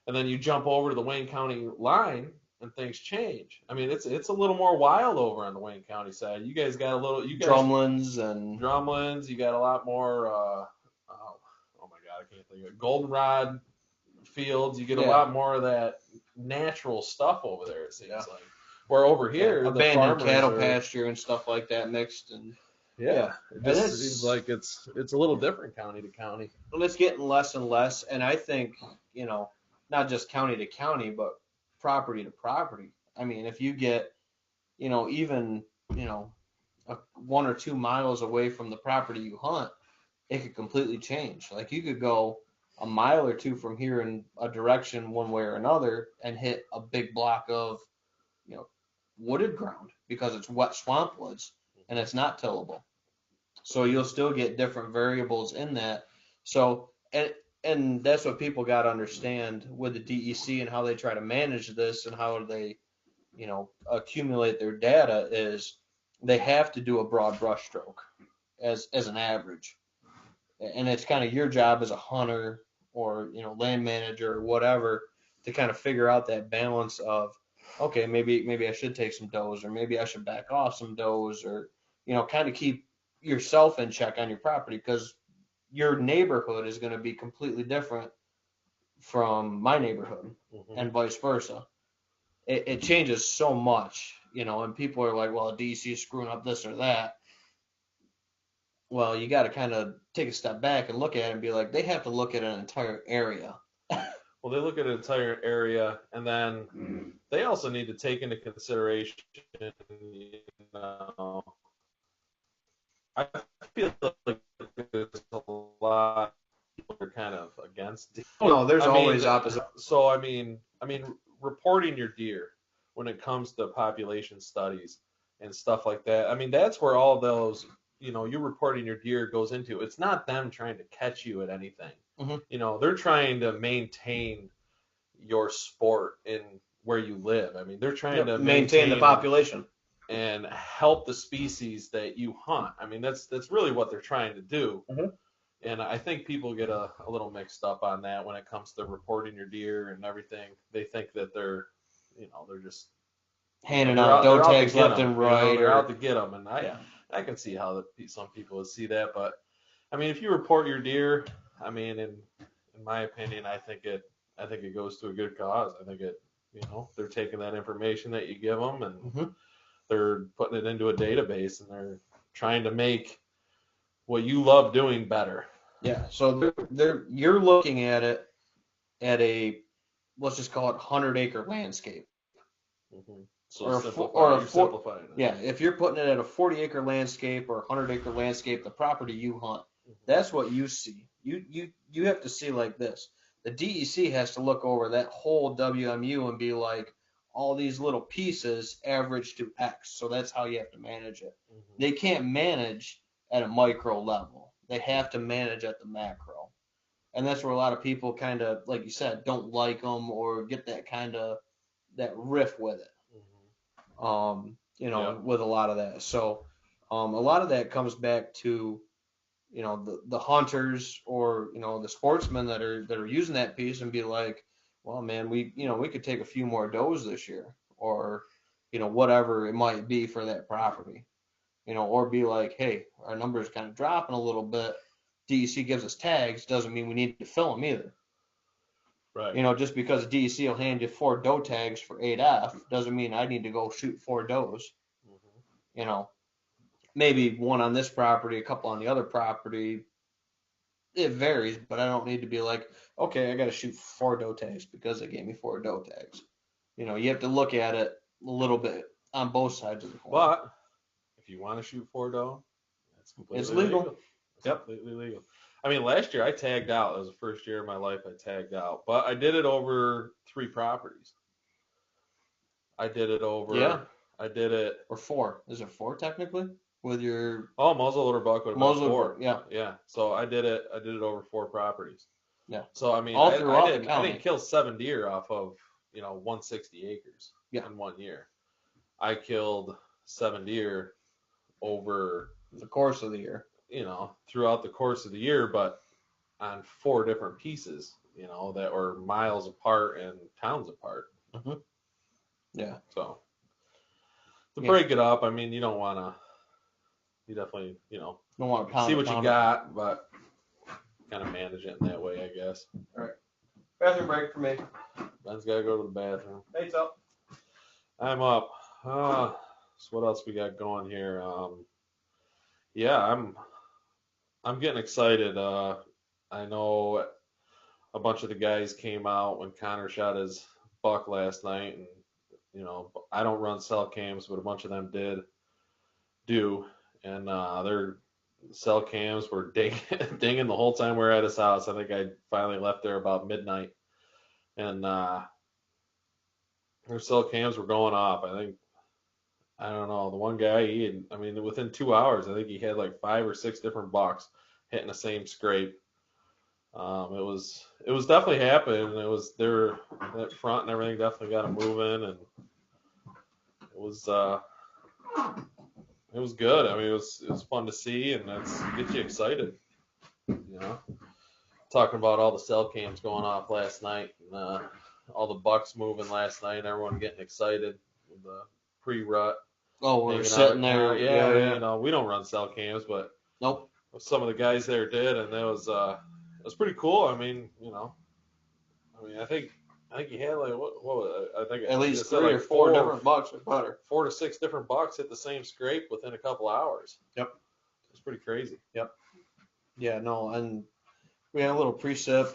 and then you jump over to the Wayne County line and things change. I mean, it's a little more wild over on the Wayne County side. You guys got Drumlins and drumlins. You got a lot more. Oh my God, I can't think of it. Goldenrod fields. You get a Yeah. lot more of that natural stuff over there, it seems Yeah. like. Where over here, the abandoned farmers cattle are, pasture and stuff like that mixed, and yeah, it And just it's- seems like it's a little different county to county. well, it's getting less and less. And I think, not just county to county, but property to property. I mean, if you get, even, 1 or 2 miles away from the property you hunt, it could completely change. Like you could go a mile or two from here in a direction one way or another and hit a big block of, wooded ground because it's wet swamp woods and it's not tillable. So you'll still get different variables in that. So and that's what people got to understand with the DEC and how they try to manage this and how they, accumulate their data is they have to do a broad brushstroke as an average. And it's kind of your job as a hunter or, land manager or whatever to kind of figure out that balance of, okay, maybe I should take some does, or maybe I should back off some does, or, kind of keep yourself in check on your property, because your neighborhood is going to be completely different from my neighborhood and vice versa. It changes so much, and people are like, well, DC is screwing up this or that. Well, you got to kind of take a step back and look at it and be like, they have to look at an entire area. Well, they look at an entire area, and then they also need to take into consideration, I feel like there's a lot of people are kind of against it. No, there's always mean, opposite. So I mean, reporting your deer when it comes to population studies and stuff like that. I mean, that's where all those, you reporting your deer goes into. It's not them trying to catch you at anything. They're trying to maintain your sport in where you live. I mean, they're trying to maintain the population and help the species that you hunt. I mean, that's really what they're trying to do. And I think people get a little mixed up on that when it comes to reporting your deer and everything. They think that they're just handing out doe tags left and right. They're out to get them. And I can see how some people would see that. But, I mean, if you report your deer, I mean, in my opinion, I think it goes to a good cause. I think they're taking that information that you give them and they're putting it into a database and they're trying to make what you love doing better. Yeah. So you're looking at it at a, let's just call it 100-acre landscape. So simplifying it. Yeah. If you're putting it at a 40-acre landscape or 100-acre landscape, the property you hunt, that's what you see. You have to see like this. The DEC has to look over that whole WMU and be like, all these little pieces average to X. So that's how you have to manage it. They can't manage at a micro level. They have to manage at the macro. And that's where a lot of people kind of, like you said, don't like them or get that riff with it. With a lot of that. So a lot of that comes back to, the hunters or, the sportsmen that are using that piece and be like, well, man, we could take a few more does this year, or, whatever it might be for that property, or be like, hey, our numbers kind of dropping a little bit. DEC gives us tags, doesn't mean we need to fill them either. Right. Just because DEC will hand you 4 doe tags for 8F doesn't mean I need to go shoot 4 does. Maybe one on this property, a couple on the other property. It varies, but I don't need to be like, okay, I got to shoot 4 doe tags because they gave me 4 doe tags. You have to look at it a little bit on both sides of the coin. But if you want to shoot 4 doe, that's completely legal. It's completely legal. I mean, last year I tagged out. That was the first year of my life I tagged out. But I did it over 3 properties. I did it over. Yeah. I did it. Or 4. Is it 4 technically? With your muzzleloader buck would have been 4. Yeah. Yeah. So I did it over 4 properties. Yeah. So I mean, All I throughout the didn't county. kill 7 deer off of 160 acres in 1 year. I killed 7 deer over the course of the year. Throughout the course of the year, but on 4 different pieces, that were miles apart and towns apart. Yeah. So to break it up, I mean, you don't want to. You definitely, don't want to see what you got, but kind of manage it in that way, I guess. All right. Bathroom break for me. Ben's got to go to the bathroom. Hey, up. I'm up. So what else we got going here? Yeah, I'm getting excited. I know a bunch of the guys came out when Connor shot his buck last night, and I don't run cell cams, but a bunch of them do, and their cell cams were dinging the whole time we were at his house. I think I finally left there about midnight, and their cell cams were going off. I don't know, the one guy, within 2 hours, I think he had like 5 or 6 different bucks hitting the same scrape. It was definitely happening. It was that front and everything definitely got him moving, and it was good. I mean, it was fun to see, and that's gets you excited. Talking about all the cell cams going off last night, and all the bucks moving last night, everyone getting excited with the pre-rut. Oh, we're sitting there. Yeah. We don't run cell cams, but Nope. some of the guys there did, and it was pretty cool. I think you had like what was it? I think At least said 3 or like 4 different bucks or better. 4 to 6 different bucks hit the same scrape within a couple hours. Yep. It's pretty crazy. Yep. Yeah, no, and we had a little precip.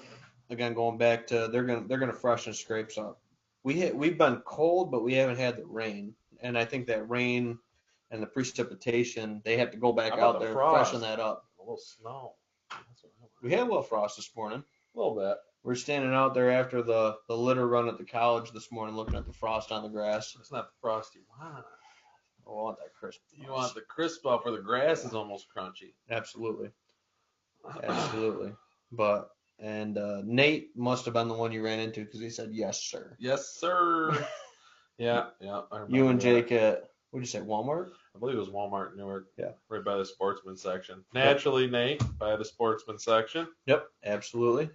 Again, going back to they're gonna freshen scrapes up. We've been cold, but we haven't had the rain, and I think that rain and the precipitation, they have to go back How about out the there and frost? freshen that up. A little snow. That's what I want. We had a little frost this morning. A little bit. We're standing out there after the litter run at the college this morning, looking at the frost on the grass. It's not the frost you want. I want that crisp. You want the crisp up where the grass is almost crunchy. Absolutely. But Nate must have been the one you ran into because he said yes, sir. Yes, sir. Yeah. I You and remember Jake that. at what'd you say, Walmart? I believe it was Walmart in Newark. Yeah. Right by the sportsman section. Naturally, Nate, by the sportsman section. Yep, absolutely.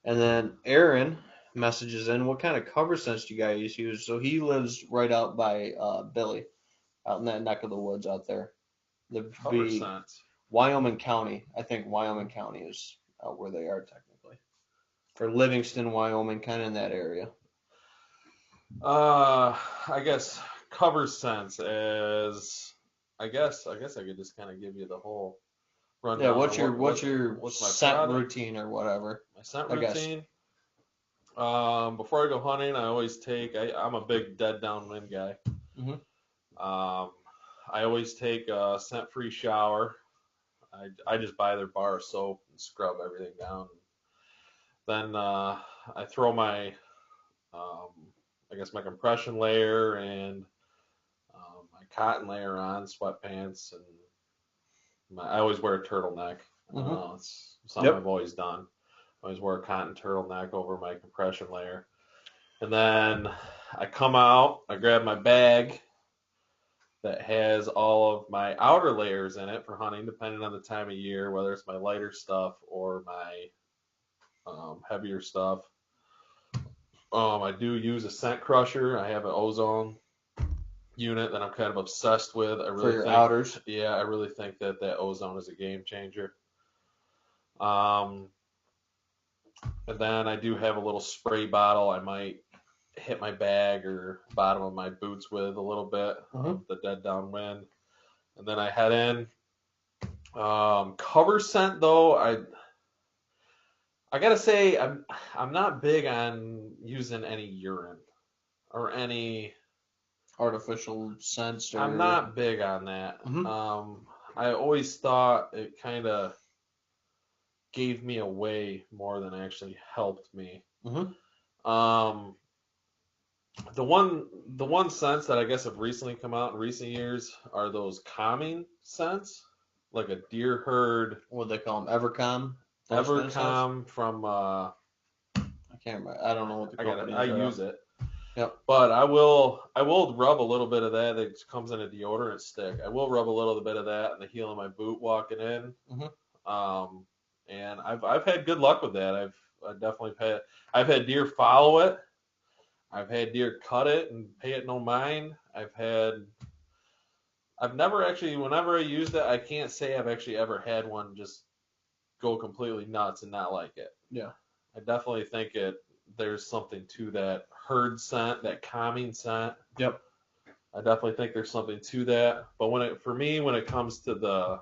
And then Aaron messages in, what kind of cover sense do you guys use? So he lives right out by Billy, out in that neck of the woods out there. Cover sense. Wyoming County. I think Wyoming County is out where they are technically. For Livingston, Wyoming, kind of in that area. I guess cover sense is. I guess I could just kind of give you the whole rundown. Yeah, what's your what's my scent product? routine or whatever? My scent I guess. routine. Before I go hunting, I always take. I'm a big dead downwind guy. Mhm. I always take a scent-free shower. I just buy their bar of soap and scrub everything down. Then I throw my, my compression layer and my cotton layer on, sweatpants, and I always wear a turtleneck. It's something I've always done. I always wear a cotton turtleneck over my compression layer. And then I come out, I grab my bag that has all of my outer layers in it for hunting, depending on the time of year, whether it's my lighter stuff or my heavier stuff. I do use a scent crusher. I have an ozone unit that I'm kind of obsessed with. For your outers? Yeah, I really think that ozone is a game changer. And then I do have a little spray bottle I might hit my bag or bottom of my boots with a little bit of the dead downwind. And then I head in. Cover scent though, I gotta say I'm not big on using any urine or any Artificial scents. I'm not big on that. I always thought it kind of gave me away more than actually helped me. The one scents that I guess have recently come out in recent years are those calming scents, like a deer herd. What do they call them? Evercom? Evercom from I can't remember. I don't know what the company is. I use it. Yep. But I will rub a little bit of that. It comes in a deodorant stick. I will rub a little bit of that in the heel of my boot walking in. And I've had good luck with that. I've had deer follow it. I've had deer cut it and pay it no mind. I've never actually, whenever I used it, I can't say I've actually ever had one just go completely nuts and not like it. Yeah. I definitely think there's something to that herd scent, that calming scent. Yep. I definitely think there's something to that. But for me, when it comes to the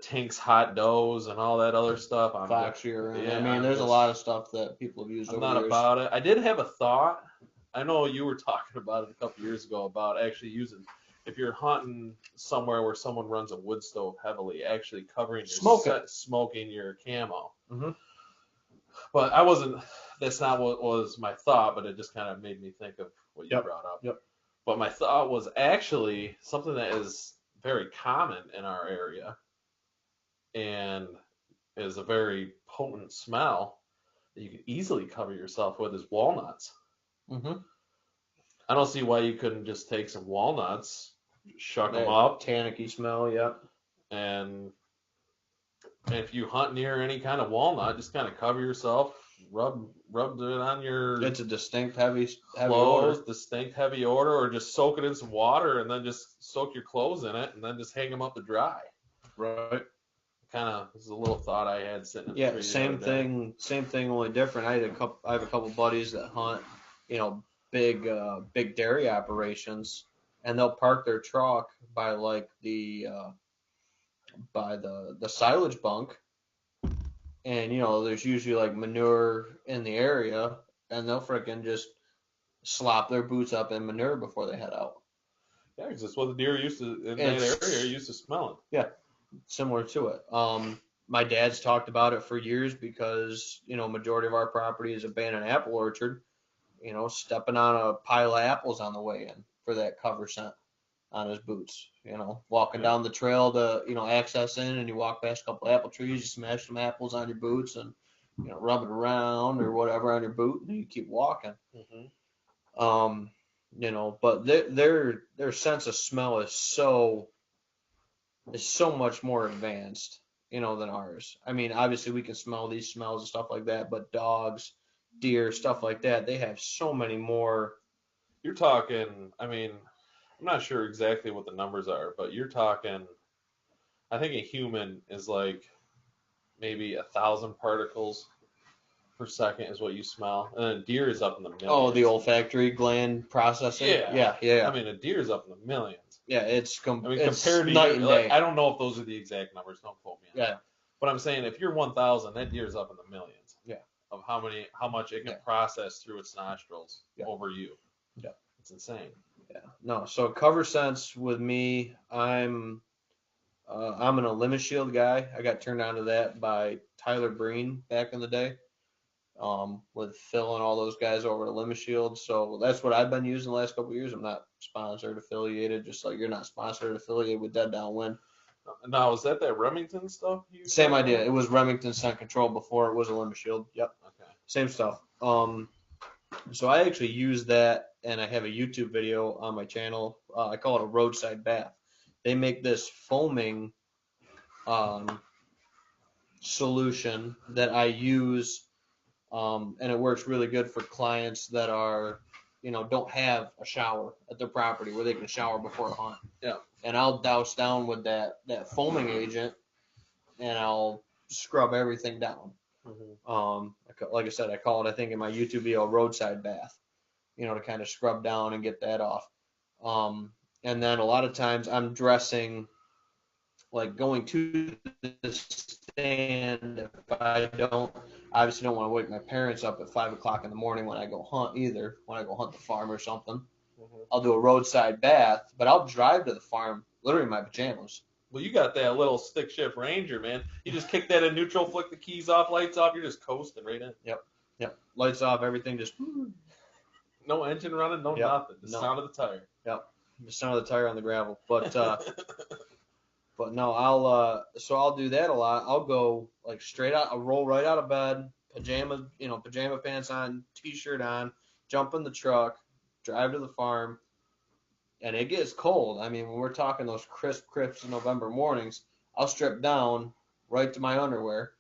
Tinks hot does and all that other stuff, Fox urine. yeah, I mean, there's a lot of stuff that people have used I'm over not years. about it. I did have a thought. I know you were talking about it a couple years ago about actually using, if you're hunting somewhere where someone runs a wood stove heavily, actually covering your smoking your camo. Mm-hmm. But that's not what was my thought, but it just kind of made me think of what you brought up. Yep. But my thought was actually something that is very common in our area and is a very potent smell that you can easily cover yourself with is walnuts. Mm-hmm. I don't see why you couldn't just take some walnuts, shuck them up, tannicky smell, yep. And if you hunt near any kind of walnut, just kind of cover yourself, rub it on your. It's a distinct heavy clothes, odor. Distinct heavy odor, or just soak it in some water and then just soak your clothes in it and then just hang them up to dry. Right. Kind of is a little thought I had sitting. In the tree same thing. Same thing, only different. I have a couple buddies that hunt, big dairy operations, and they'll park their truck by like the silage bunk, and there's usually like manure in the area, and they'll frickin' just slop their boots up in manure before they head out. Yeah, because that's what the deer used to in that area used to smell it. Yeah, similar to it. My dad's talked about it for years because majority of our property is abandoned apple orchard. Stepping on a pile of apples on the way in for that cover scent on his boots. Walking down the trail to access in, and you walk past a couple of apple trees, you smash some apples on your boots, and rub it around or whatever on your boot, and you keep walking. Mm-hmm. But their sense of smell is so much more advanced, than ours. I mean, obviously we can smell these smells and stuff like that, but dogs, deer, stuff like that, they have so many more. You're talking, I mean, I'm not sure exactly what the numbers are, but you're talking, I think a human is like maybe 1,000 particles per second is what you smell, and then deer is up in the millions. Oh, the olfactory gland processing. Yeah. I mean, a deer is up in the millions. Yeah, it's compared to night and day. I don't know if those are the exact numbers. Don't quote me. Yeah. But I'm saying if you're 1,000, that deer is up in the millions. Yeah. Of how much it can process through its nostrils over you. Yeah. It's insane. Yeah. No. So cover scents with me, I'm an Limit Shield guy. I got turned on to that by Tyler Breen back in the day. With Phil and all those guys over at Limit Shield. So that's what I've been using the last couple of years. I'm not sponsored, affiliated, just like you're not sponsored, affiliated with Dead Downwind. Now, is that Remington stuff? Same idea. It was Remington Scent Control before it was a Limit Shield. Yep. Okay. Same stuff. So I actually use that, and I have a YouTube video on my channel. I call it a roadside bath. They make this foaming solution that I use. And it works really good for clients that are, don't have a shower at their property where they can shower before a hunt. Yeah. And I'll douse down with that foaming agent, and I'll scrub everything down. Mm-hmm. Like I said, I call it, I think in my YouTube video, a roadside bath, to kind of scrub down and get that off. And then a lot of times I'm dressing, like going to the stand, if I obviously don't want to wake my parents up at 5 o'clock in the morning when I go hunt either, when I go hunt the farm or something. Mm-hmm. I'll do a roadside bath, but I'll drive to the farm literally in my pajamas. Well, you got that little stick shift Ranger, man. You just kick that in neutral, flick the keys off, lights off, you're just coasting right in. Yep. Lights off, everything just. No engine running, nothing. The sound of the tire. Yep. The sound of the tire on the gravel. But but no, I'll do that a lot. I'll go like straight out, I'll roll right out of bed, pajama pants on, t-shirt on, jump in the truck, drive to the farm, and it gets cold. I mean, when we're talking those crisp November mornings, I'll strip down right to my underwear,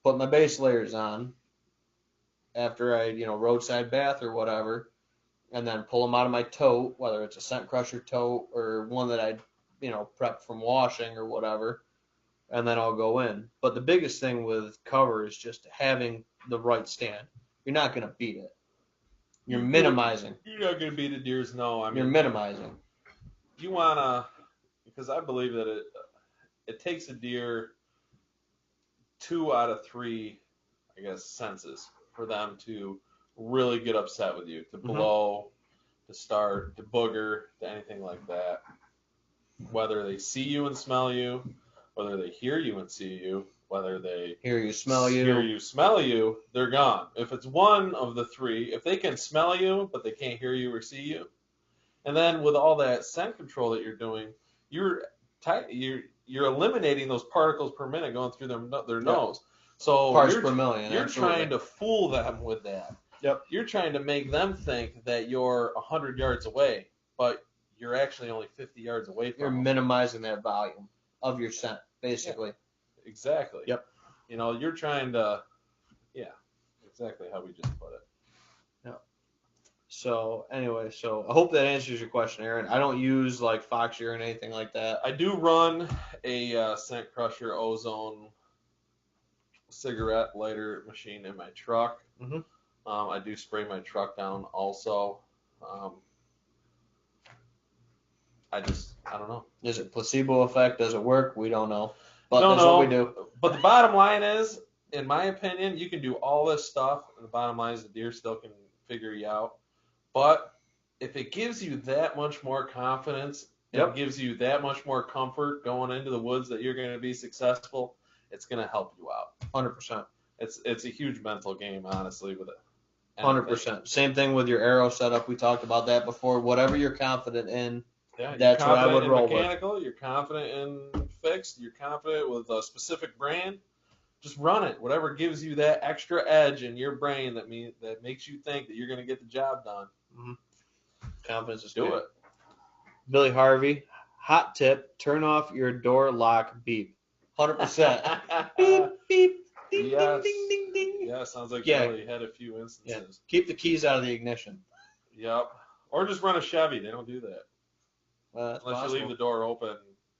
put my base layers on after I, roadside bath or whatever, and then pull them out of my tote, whether it's a scent crusher tote or one that I prep from washing or whatever, and then I'll go in. But the biggest thing with cover is just having the right stand. You're not going to beat it. You're minimizing. You're not going to beat a deer's no. I mean, You're minimizing. You want to, because I believe that it takes a deer 2 out of 3, I guess, senses for them to really get upset with you, to blow, to start, to booger, to anything like that. Whether they see you and smell you, whether they hear you and see you, whether they hear you, smell you, they're gone. If it's one of the 3, if they can smell you but they can't hear you or see you, and then with all that scent control that you're doing, you're eliminating those particles per minute going through their nose. So parts per million. You're absolutely. trying to fool them with that. Yep. You're trying to make them think that you're 100 yards away, but you're actually only 50 yards away from You're them. minimizing that volume of your scent, basically. Yeah, exactly. Yep. You're trying to, exactly how we just put it. So anyway, I hope that answers your question, Aaron. I don't use like Fox urine or anything like that. I do run a Scent Crusher Ozone cigarette lighter machine in my truck. Mhm. I do spray my truck down also. I don't know. Is it placebo effect? Does it work? We don't know. But Don't that's know. what we do. But the bottom line is, in my opinion, you can do all this stuff, and the bottom line is the deer still can figure you out. But if it gives you that much more confidence, it gives you that much more comfort going into the woods that you're going to be successful, it's going to help you out. 100%. It's a huge mental game, honestly, with it. 100%. Same thing with your arrow setup. We talked about that before. Whatever you're confident in, Yeah, that's what I would roll with. Mechanical, you're confident in fixed, you're confident with a specific brand. Just run it. Whatever gives you that extra edge in your brain that makes you think that you're going to get the job done. Mm-hmm. Confidence is Do good. it. Billy Harvey, hot tip: turn off your door lock beep. 100%. Beep beep. Ding, Yes. ding, ding, ding, ding. Yeah, sounds like Yeah. Billy had a few instances. Yeah. Keep the keys out of the ignition. Yep. Or just run a Chevy. They don't do that. That's Unless possible. you leave the door open.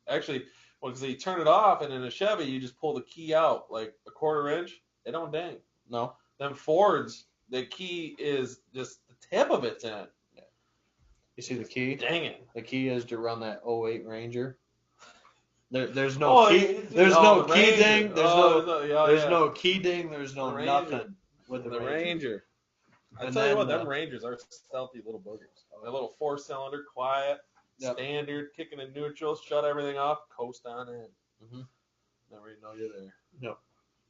Actually, because you turn it off, and in a Chevy, you just pull the key out like a 1/4 inch. It don't ding. No. Them Fords, the key is just the tip of it's in. You see the key? Dang it. The key is to run that 08 Ranger. There's no key. There's the no key Ranger. ding. There's no key ding. There's no The Ranger. nothing with the The Ranger. Ranger. I And tell you what, then, them Rangers are stealthy little boogers. That little 4-cylinder, quiet, Yep. standard, kicking in neutral, shut everything off, coast on in. Mhm. Never even know you're there.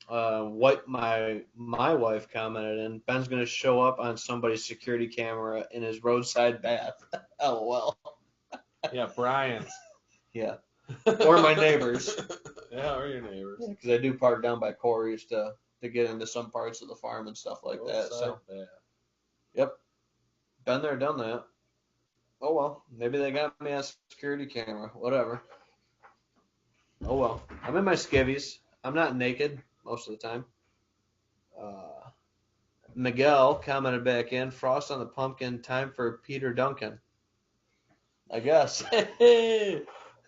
What my wife commented in, Ben's gonna show up on somebody's security camera in his roadside bath. LOL. Yeah, Brian's. Yeah. Or my neighbors. Yeah, or your neighbors. Because I do park down by Corey's to get into some parts of the farm and stuff like that. So Roadside bath. yep. Been there, done that. Oh well. Maybe they got me on security camera. Whatever. Oh well. I'm in my skivvies. I'm not naked most of the time. Miguel commented back in, frost on the pumpkin, time for Peter Duncan. I guess.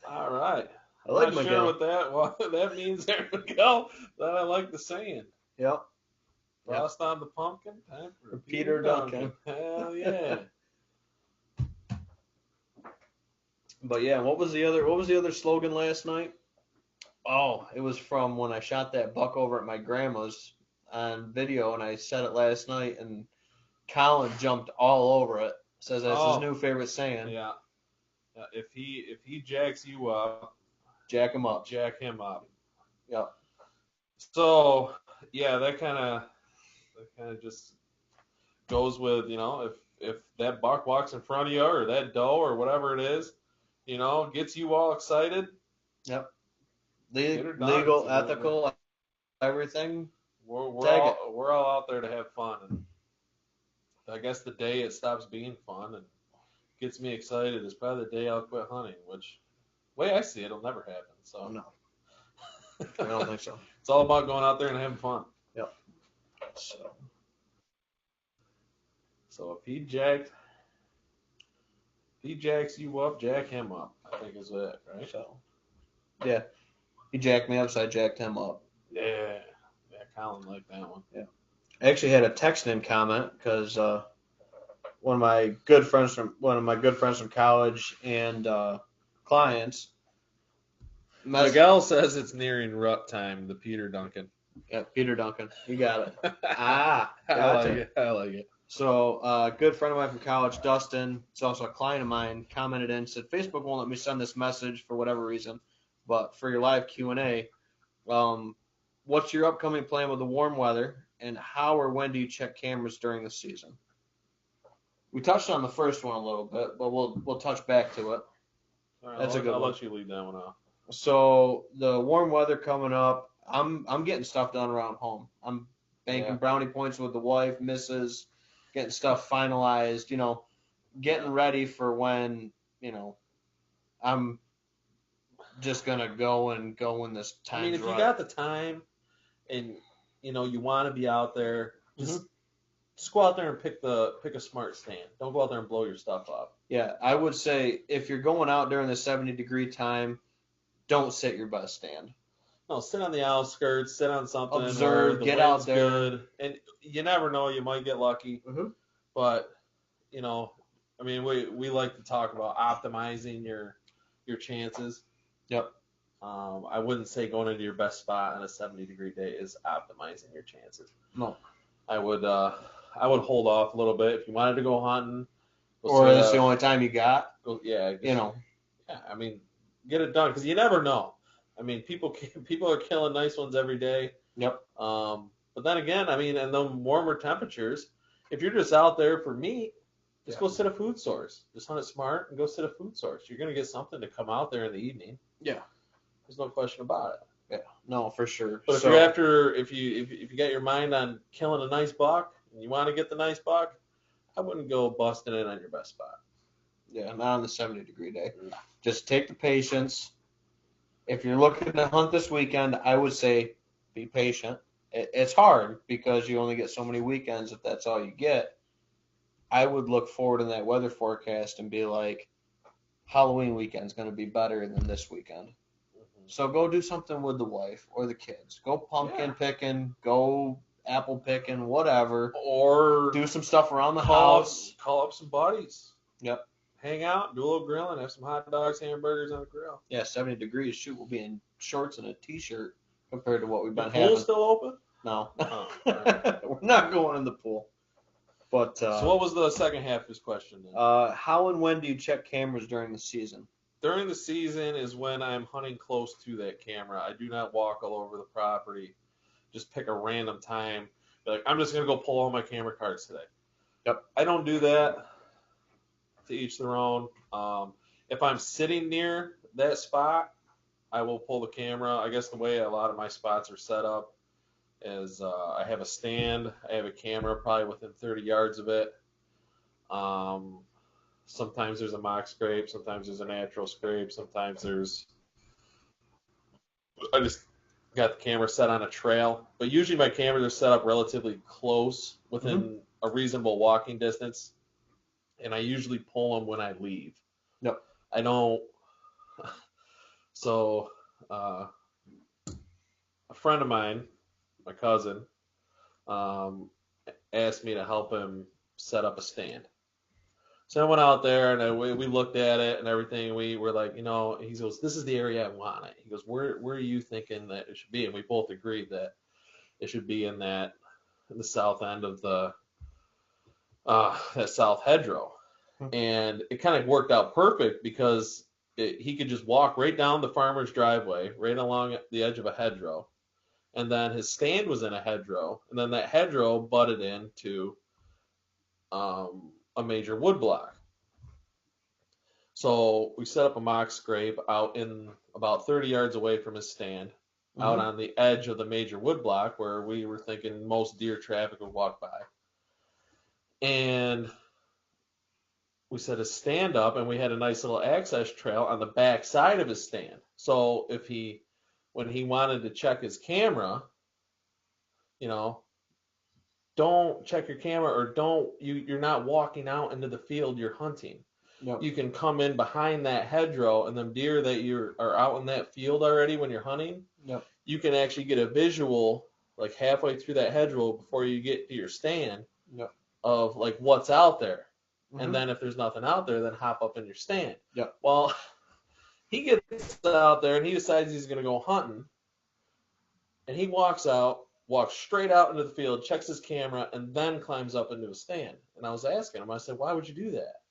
All right. I like I'm not Miguel. sure what that means there, Miguel, that I like the saying. Yep. Frost on the pumpkin, time for Peter Duncan. Hell yeah. But yeah, what was the other slogan last night? Oh, it was from when I shot that buck over at my grandma's on video, and I said it last night, and Colin jumped all over it. Says that's his new favorite saying. Yeah. If he jacks you up, Jack him up. jack him up. Yep. So yeah, that kind of just goes with, if that buck walks in front of you or that doe or whatever it is, gets you all excited. Yep. Get her done. Legal, ethical, everything. We're all out there to have fun, and I guess the day it stops being fun and gets me excited is probably the day I'll quit hunting, which, way I see it, it'll never happen. So No. I don't think so. it's all about going out there and having fun. Yep. So if he jacks you up, jack him up, I think is it, right? So, yeah. He jacked me up, so I jacked him up. Yeah, Colin liked that one. I actually had a text in comment because one of my good friends from college and clients. Miguel says it's nearing rut time. The Peter Duncan. Yeah, Peter Duncan. You got it. I Gotcha. like it. So a good friend of mine from college, Dustin, it's also a client of mine, commented in, said, Facebook won't let me send this message for whatever reason, but for your live Q&A, what's your upcoming plan with the warm weather, and how or when do you check cameras during the season? We touched on the first one a little bit, but we'll touch back to it. All right, That's a good I'll one. let you lead that one off. So the warm weather coming up, I'm getting stuff done around home. I'm banking brownie points with the wife, missus, getting stuff finalized, getting ready for when, I'm just gonna go when this time's I mean, if right. you got the time and you want to be out there, just go out there and pick a smart stand. Don't go out there and blow your stuff up. Yeah, I would say if you're going out during the 70-degree time, don't sit your best stand. No, sit on the outskirts, sit on something. Observe, where the get wind's out there. Good. And you never know, you might get lucky. Mm-hmm. But, I mean, we like to talk about optimizing your chances. Yep. I wouldn't say going into your best spot on a 70-degree day is optimizing your chances. No. I would hold off a little bit if you wanted to go hunting. Or it's the only time you got. Yeah. Yeah, I mean, get it done because you never know. I mean, people are killing nice ones every day. Yep. But then again, I mean, and the warmer temperatures, if you're just out there for meat, just go sit a food source. Just hunt it smart and go sit a food source. You're gonna get something to come out there in the evening. Yeah. There's no question about it. Yeah. No, for sure. But if you got your mind on killing a nice buck and you want to get the nice buck, I wouldn't go busting in on your best spot. Yeah, not on the 70-degree day. Just take the patience. If you're looking to hunt this weekend, I would say be patient. It's hard because you only get so many weekends if that's all you get. I would look forward in that weather forecast and be like, Halloween weekend's going to be better than this weekend. So go do something with the wife or the kids. Go pumpkin picking, go apple picking, whatever. Or do some stuff around the house. Call up some buddies. Yep. Hang out, do a little grilling, have some hot dogs, hamburgers on the grill. Yeah, 70 degrees. Shoot, we'll be in shorts and a t-shirt compared to what we've been The having. pool's still open? No. Oh, right. We're not going in the pool. But so what was the second half of his question then? How and when do you check cameras during the season? During the season is when I'm hunting close to that camera. I do not walk all over the property. Just pick a random time. Be like, I'm just going to go pull all my camera cards today. Yep. I don't do that. To each their own. If I'm sitting near that spot, I will pull the camera. I guess the way a lot of my spots are set up is I have a stand. I have a camera probably within 30 yards of it. Sometimes there's a mock scrape. Sometimes there's a natural scrape. Sometimes I just got the camera set on a trail. But usually my cameras are set up relatively close within a reasonable walking distance. And I usually pull them when I leave. Yep. I don't. So, a friend of mine, my cousin, asked me to help him set up a stand. So I went out there and we looked at it and everything. We were like, he goes, this is the area I want it. He goes, where are you thinking that it should be? And we both agreed that it should be in the south end of that south hedgerow. And it kind of worked out perfect because he could just walk right down the farmer's driveway, right along the edge of a hedgerow. And then his stand was in a hedgerow. And then that hedgerow butted into a major wood block. So we set up a mock scrape out in about 30 yards away from his stand, out on the edge of the major wood block where we were thinking most deer traffic would walk by. And we set his stand up and we had a nice little access trail on the back side of his stand. So when he wanted to check his camera, don't check your camera or you're not walking out into the field you're hunting. Yep. you can come in behind that hedgerow, and them deer that are out in that field already when you're hunting, Yep. you can actually get a visual like halfway through that hedgerow before you get to your stand Yep. of like what's out there. Mhm. And then if there's nothing out there, then hop up in your stand. Yep. Well, he gets out there and he decides he's going to go hunting. And he walks straight out into the field, checks his camera, and then climbs up into a stand. And I was asking him, I said, why would you do that?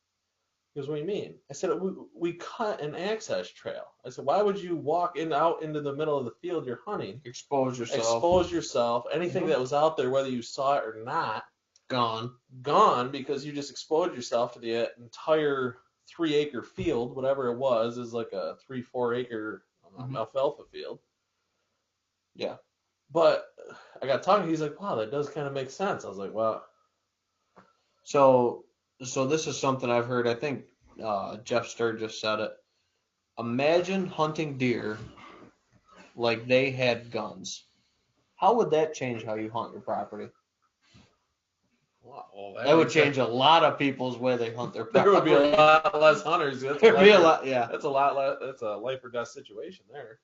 He goes, what do you mean? I said, we cut an access trail. I said, why would you walk out into the middle of the field you're hunting? Expose Yourself. Anything Mhm. that was out there, whether you saw it or not, gone because you just exposed yourself to the entire 3-acre field, whatever it was, is like a 3-4 acre alfalfa field. Yeah. But I got talking, he's like, wow, that does kind of make sense. I was like, well. So this is something I've heard. I think Jeff Sturgis said it. Imagine hunting deer like they had guns. How would that change how you hunt your property? Well, That would change a lot of people's way they hunt their property. There would be a lot less hunters. There'd be a lot, yeah. That's a lot less. That's a life or death situation there.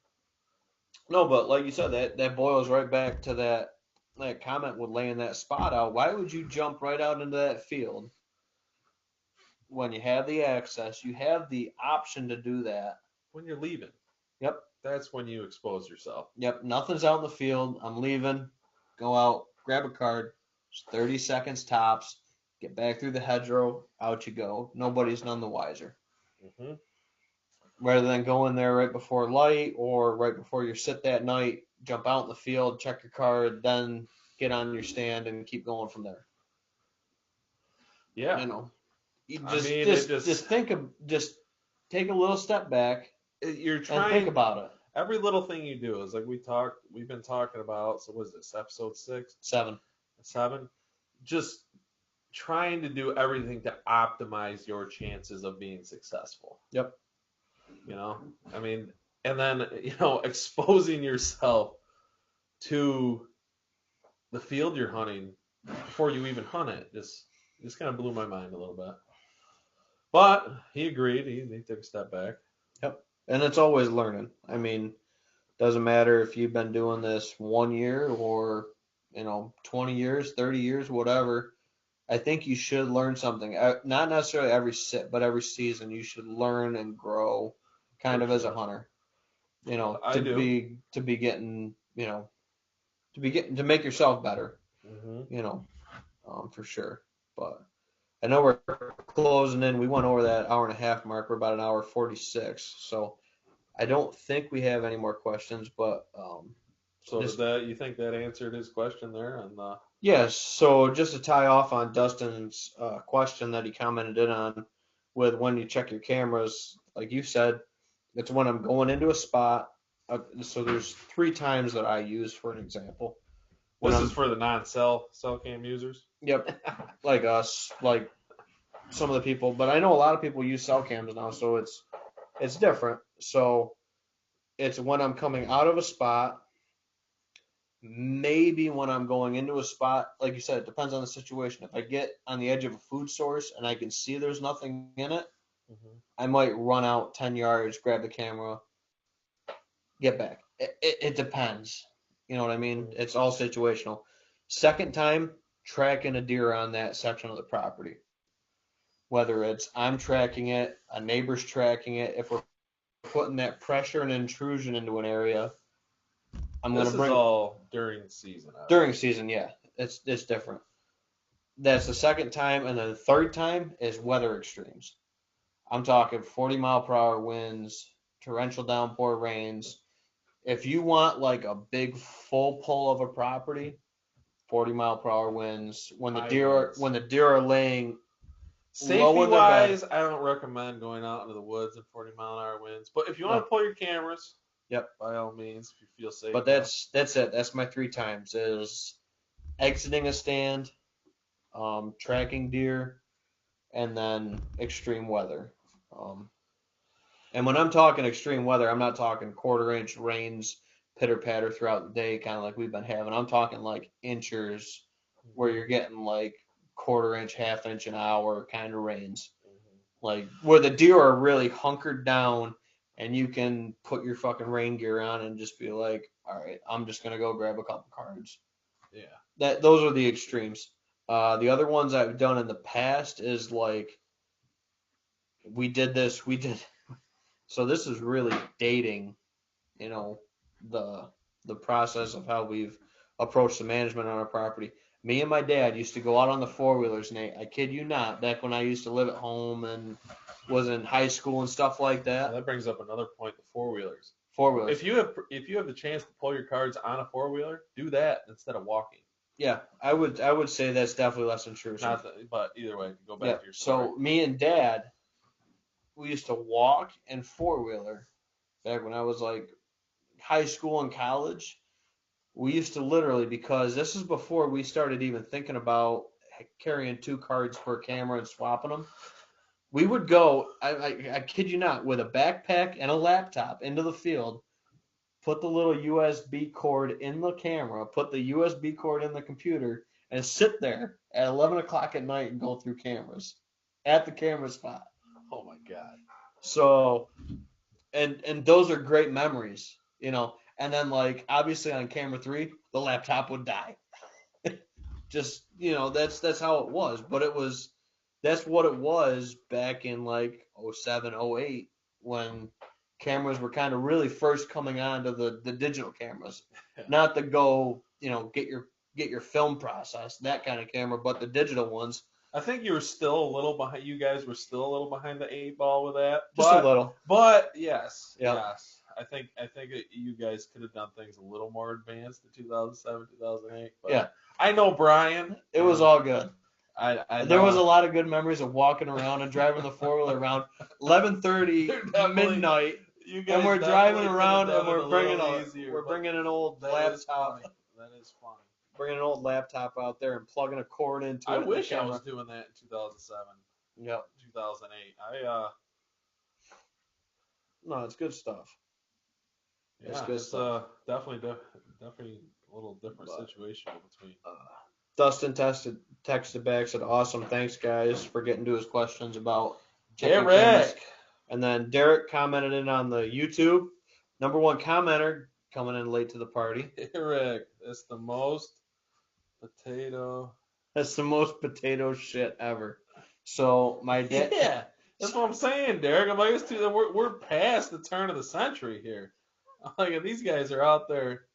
No, but like you said, that boils right back to that comment with laying that spot out. Why would you jump right out into that field when you have the access? You have the option to do that. When you're leaving. Yep. That's when you expose yourself. Yep. Nothing's out in the field. I'm leaving. Go out, grab a card. It's 30 seconds tops. Get back through the hedgerow. Out you go. Nobody's none the wiser. Mm-hmm. Rather than going there right before light or right before you sit that night, jump out in the field, check your card, then get on your stand and keep going from there. Yeah. You know, just take a little step back. You're trying and think about it. Every little thing you do is like we've been talking about. So what is this, episode 6? 7. Just trying to do everything to optimize your chances of being successful. Yep. You know, I mean, and then, you know, exposing yourself to the field you're hunting before you even hunt it just kind of blew my mind a little bit. But he agreed. He took a step back. Yep. And it's always learning. I mean, doesn't matter if you've been doing this 1 year or, 20 years, 30 years, whatever. I think you should learn something. Not necessarily every but every season you should learn and grow kind of as a hunter. To be getting, to make yourself better. Mm-hmm. For sure. But I know we're closing in. We went over that hour and a half mark. We're about an hour 46. So I don't think we have any more questions, but so you think that answered his question there on the? Yes. So just to tie off on Dustin's question that he commented in on with when you check your cameras, like you said, it's when I'm going into a spot. So there's 3 times that I use for an example. This is for the non-cell cam users? Yep. Like us, like some of the people, but I know a lot of people use cell cams now, so it's different. So it's when I'm coming out of a spot, maybe when I'm going into a spot, like you said, it depends on the situation. If I get on the edge of a food source and I can see there's nothing in it, I might run out 10 yards, grab the camera, get back. It depends. You know what I mean? It's all situational. Second time, tracking a deer on that section of the property. Whether it's I'm tracking it, a neighbor's tracking it, if we're putting that pressure and intrusion into an area, This is all during season. During season, yeah. It's different. That's the second time, and then the third time is weather extremes. I'm talking 40-mile-per-hour winds, torrential downpour rains. If you want like a big full pull of a property, 40-mile-per-hour winds. When the deer are laying safety wise, I don't recommend going out into the woods in 40-mile-an-hour winds. But if you want to pull your cameras, yep, by all means, if you feel safe. But that's it. That's my 3 times: is exiting a stand, tracking deer, and then extreme weather. And when I'm talking extreme weather, I'm not talking quarter-inch rains, pitter-patter throughout the day, kind of like we've been having. I'm talking like inchers, where you're getting like quarter-inch, half-inch an hour kind of rains. like where the deer are really hunkered down and you can put your fucking rain gear on and just be like, all right, I'm just gonna go grab a couple cards. Yeah. Those are the extremes. The other ones I've done in the past is like we did. So this is really dating, you know, the process of how we've approached the management on our property. Me and my dad used to go out on the four-wheelers, Nate. I kid you not, back when I used to live at home and was in high school and stuff like Now, that. that brings up another point: the four-wheelers. Four-wheelers. If you have the chance to pull your cards on a four-wheeler, do that instead of walking. Yeah, I would say that's definitely less intrusive. Not that, but either way, go back Yeah. to your story. So me and Dad, we used to walk and four-wheeler back when I was like high school and college. We used to literally, because this is before we started even thinking about carrying 2 cards per camera and swapping them. We would go, I kid you not, with a backpack and a laptop into the field, put the little USB cord in the camera, put the USB cord in the computer, and sit there at 11 o'clock at night and go through cameras at the camera spot. Oh my God. So, and those are great memories, you know. And then like obviously on camera 3, the laptop would die. Just, you know, that's how it was. But that's what it was back in like 07, 08 when cameras were kind of really first coming on to the digital cameras. Not the go, you know, get your film process, that kind of camera, but the digital ones. I think you were still a little behind. You guys were still a little behind the 8 ball with that. Just a little. But yes, Yep. yes. I think you guys could have done things a little more advanced in 2007, 2008. But Yeah. I know Brian. It was all good. I There know. was a lot of good memories of walking around and driving the four-wheeler around 11:30 Definitely- midnight, You guys and we're definitely driving could have around done and it we're a little bringing easier, we're but bringing an old that is laptop, funny. That is funny. bringing an old laptop out there and plugging a cord into it. I in the wish I camera. was doing that in 2007, Yep. 2008. No, it's good stuff. It's Yeah, good it's stuff. definitely a little different situation between. Dustin texted back, said, "Awesome, thanks guys for getting to his questions about checking Derek. cameras." And then Derek commented in on the YouTube. Number 1 commenter coming in late to the party. Derek, it's the most potato. That's the most potato shit ever. So my dad. Yeah, that's what I'm saying, Derek. I'm like, we're past the turn of the century here. I'm like, these guys are out there.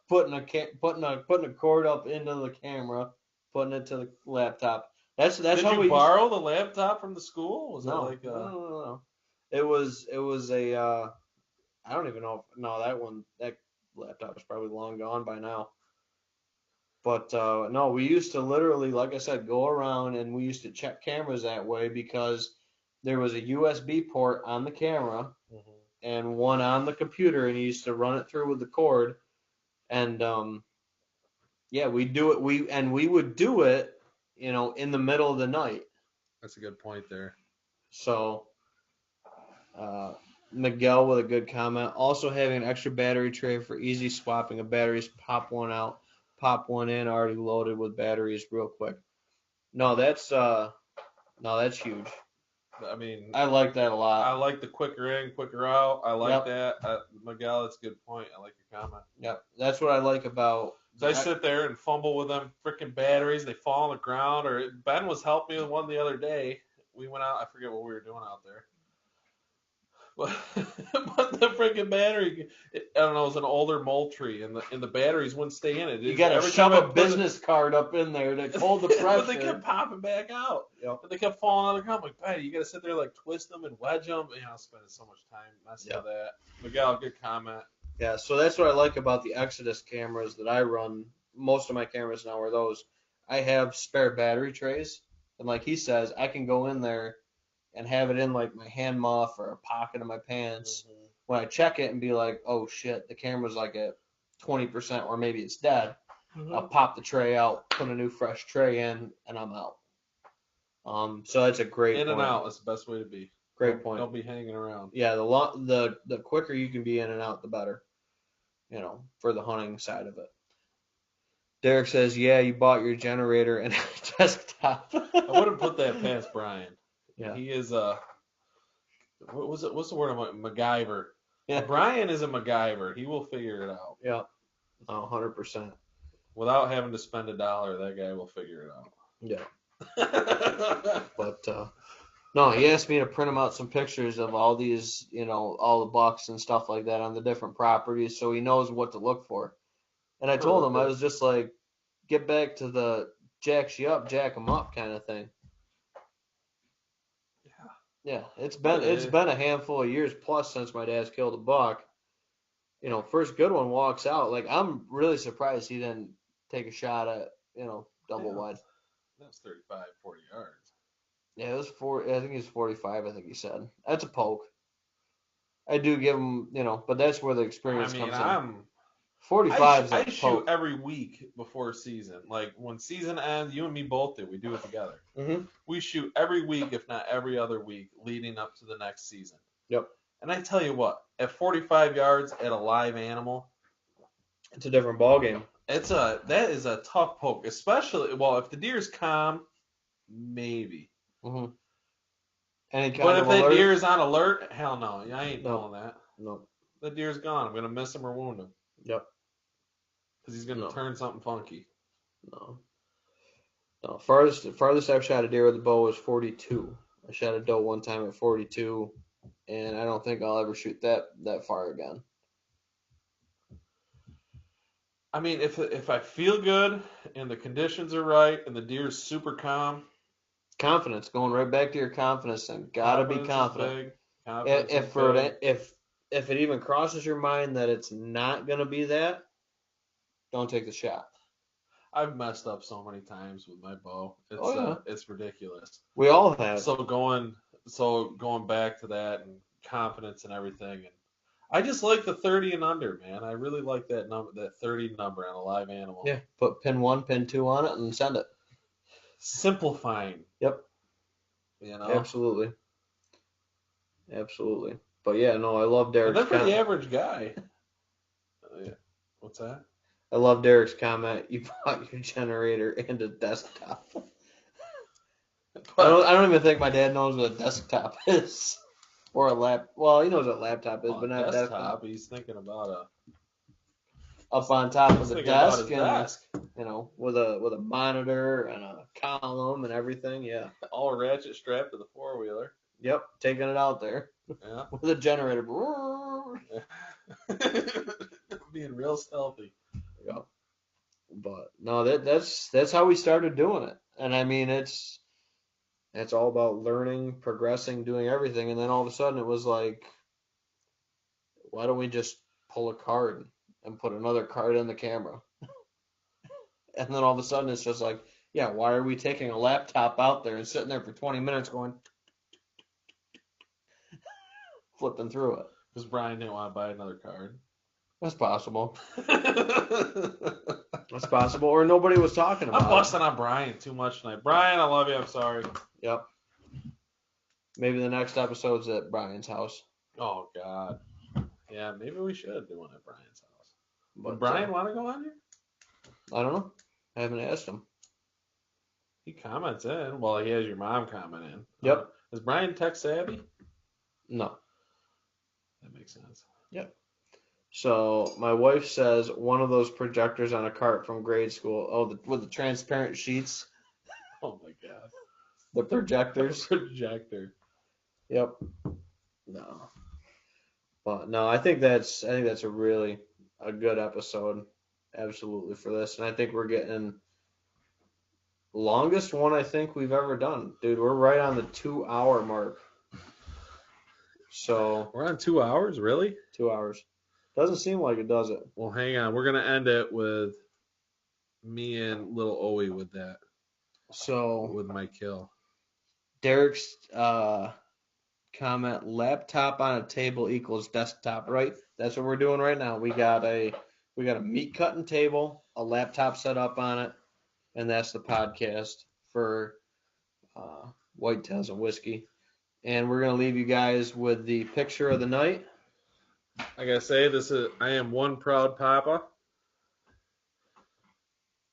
Putting a cord up into the camera, putting it to the laptop. That's Did how you we borrow the laptop from the school? Was no, it like no. It was a I don't even know if, no, that laptop is probably long gone by now. But no, we used to literally, like I said, go around and we used to check cameras that way because there was a USB port on the camera and one on the computer, and you used to run it through with the cord. And yeah, we would do it, you know, in the middle of the night. That's a good point there. So Miguel with a good comment. Also having an extra battery tray for easy swapping of batteries. Pop one out, pop one in, already loaded with batteries real quick. No, that's huge. I mean, I like that a lot. I like the quicker in, quicker out. I like Yep. that. Miguel, that's a good point. I like your comment. Yep, that's what I like about. So I sit there and fumble with them freaking batteries. They fall on the ground. Or Ben was helping me with one the other day. We went out. I forget what we were doing out there. But the freaking battery, I don't know, it was an older Moultrie, and the batteries wouldn't stay in it. You got to Every shove time I a put it- business card up in there to hold the pressure. But they kept popping back out. Yep. But they kept falling on the ground. I'm like, buddy, you got to sit there like twist them and wedge them. You know, spending so much time messing with that. Miguel, good comment. Yeah, so that's what I like about the Exodus cameras that I run. Most of my cameras now are those. I have spare battery trays, and like he says, I can go in there and have it in like my hand muff or a pocket of my pants when I check it and be like, oh shit, the camera's like at 20% or maybe it's dead. I'll pop the tray out, put a new fresh tray in, and I'm out. So that's a great In point. and out is the best way to be. Great point. Don't be hanging around. Yeah, the quicker you can be in and out, the better. You know, for the hunting side of it. Derek says, yeah, you bought your generator and a desktop. I wouldn't put that past Brian. Yeah. He is a what's the word? MacGyver. Yeah. Brian is a MacGyver. He will figure it out. Yeah. Oh, 100%. Without having to spend $1, that guy will figure it out. Yeah. But no, he asked me to print him out some pictures of all these, all the bucks and stuff like that on the different properties, so he knows what to look for. And I told him, I was just like, get back to the jack you up, jack 'em up kind of thing. Yeah, it's been a handful of years plus since my dad's killed a buck. First good one walks out. Like, I'm really surprised he didn't take a shot at, double wide. That's 35, 40 yards. Yeah, it was I think he's 45, I think he said. That's a poke. I do give him, but that's where the experience comes in. 45 is a I poke. shoot every week before season. Like, when season ends, you and me both do. We do it together. Mm-hmm. We shoot every week, if not every other week, leading up to the next season. Yep. And I tell you what, at 45 yards at a live animal, it's a different ball game. That is a tough poke, especially, if the deer's calm, maybe. Mm-hmm. But if that deer is on alert, hell no, I ain't pulling that. No. The deer's gone. I'm gonna miss him or wound him. Yep. Because he's gonna turn something funky. No. Farthest I've shot a deer with a bow was 42. I shot a doe one time at 42, and I don't think I'll ever shoot that far again. I mean, if I feel good and the conditions are right and the deer's super calm. Confidence, going right back to your confidence, and gotta be confident. If it even crosses your mind that it's not gonna be that, don't take the shot. I've messed up so many times with my bow. It's ridiculous. We all have. So going back to that and confidence and everything, and I just like the 30 and under, man. I really like that number, that 30 number on a live animal. Yeah, put pin 1, pin 2 on it and send it. Simplifying. Yep. Absolutely. But yeah, no, I love Derek's comment. They're the average guy. Yeah. What's that? I love Derek's comment. You bought your generator and a desktop. I don't even think my dad knows what a desktop is. Or a lap. Well, he knows what a laptop is, but not a desktop. He's thinking about up on top of the desk, desk. With a monitor and a column and everything. Yeah. All ratchet strapped to the 4-wheeler. Yep, taking it out there. Yeah. With a generator. Being real stealthy. Yeah. But no, that's how we started doing it. And I mean, it's all about learning, progressing, doing everything. And then all of a sudden it was like, why don't we just pull a card and put another card in the camera? And then all of a sudden it's just like, yeah, why are we taking a laptop out there and sitting there for 20 minutes going, flipping through it? Because Brian didn't want to buy another card. That's possible. That's possible. Or nobody was talking about it. I'm busting on Brian too much tonight. Brian, I love you. I'm sorry. Yep. Maybe the next episode's at Brian's house. Oh, God. Yeah, maybe we should do one at Brian's house. But would Brian want to go on here? I don't know. I haven't asked him. He comments in. Well, he has your mom comment in. Yep. Is Brian tech savvy? No. That makes sense. Yep. So my wife says one of those projectors on a cart from grade school. Oh, with the transparent sheets. Oh my God. The projectors. Projector. Yep. No. But no, I think that's a really a good episode. Absolutely for this, and I think we're getting longest one I think we've ever done, dude. We're right on the 2-hour mark. So we're on 2 hours, really? 2 hours. Doesn't seem like it, does it? Well, hang on. We're gonna end it with me and little Owie with that. So with my kill. Derek's comment: laptop on a table equals desktop. Right. That's what we're doing right now. We got a meat cutting table, a laptop set up on it, and that's the podcast for Whitetails and Whiskey. And we're gonna leave you guys with the picture of the night. I gotta say, I am one proud papa.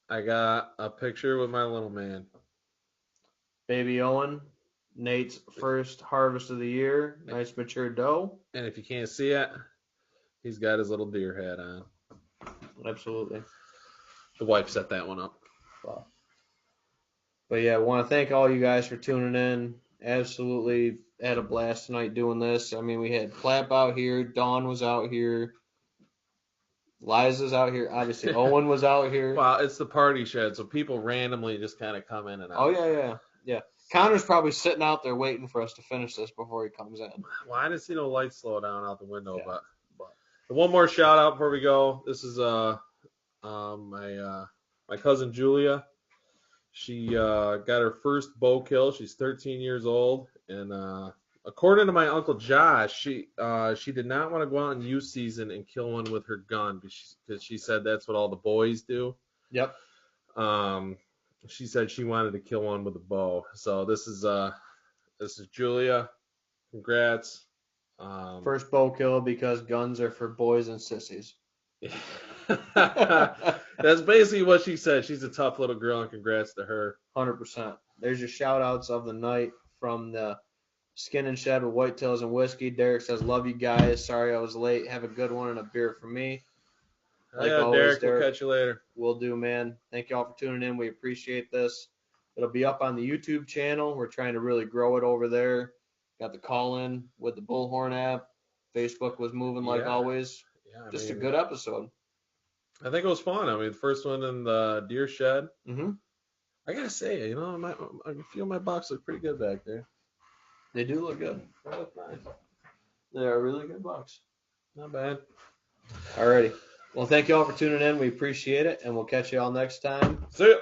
I got a picture with my little man. Baby Owen Nate's first harvest of the year. Nice mature doe. And if you can't see it, he's got his little deer hat on. Absolutely. The wife set that one up. Wow. But yeah, I want to thank all you guys for tuning in. Absolutely had a blast tonight doing this. I mean, we had Clap out here. Dawn was out here. Liza's out here. Obviously, Owen was out here. Well, it's the party shed, so people randomly just kind of come in and out. Oh, yeah. Connor's probably sitting out there waiting for us to finish this before he comes in. Well, I didn't see no lights slow down out the window, Yeah. but one more shout out before we go. This is my cousin Julia. She got her first bow kill. She's 13 years old, and according to my uncle Josh, she did not want to go out in youth season and kill one with her gun because she said that's what all the boys do. Yep. She said she wanted to kill one with a bow. So this is Julia. Congrats. First bow kill because guns are for boys and sissies. That's basically what she said. She's a tough little girl, and congrats to her. 100%. There's your shout outs of the night from the Skin and Shed with Whitetails and Whiskey. Derek says, love you guys. Sorry I was late. Have a good one and a beer for me. Like always, Derek, we'll catch you later. Will do, man. Thank you all for tuning in. We appreciate this. It'll be up on the YouTube channel. We're trying to really grow it over there. Got the call-in with the Bullhorn app. Facebook was moving like always. Yeah, Just a good episode. I think it was fun. I mean, the first one in the deer shed. Mm-hmm. I gotta say, I feel my box look pretty good back there. They do look good. They look nice. They are really good bucks. Not bad. Alrighty. Well, thank you all for tuning in. We appreciate it, and we'll catch you all next time. See ya.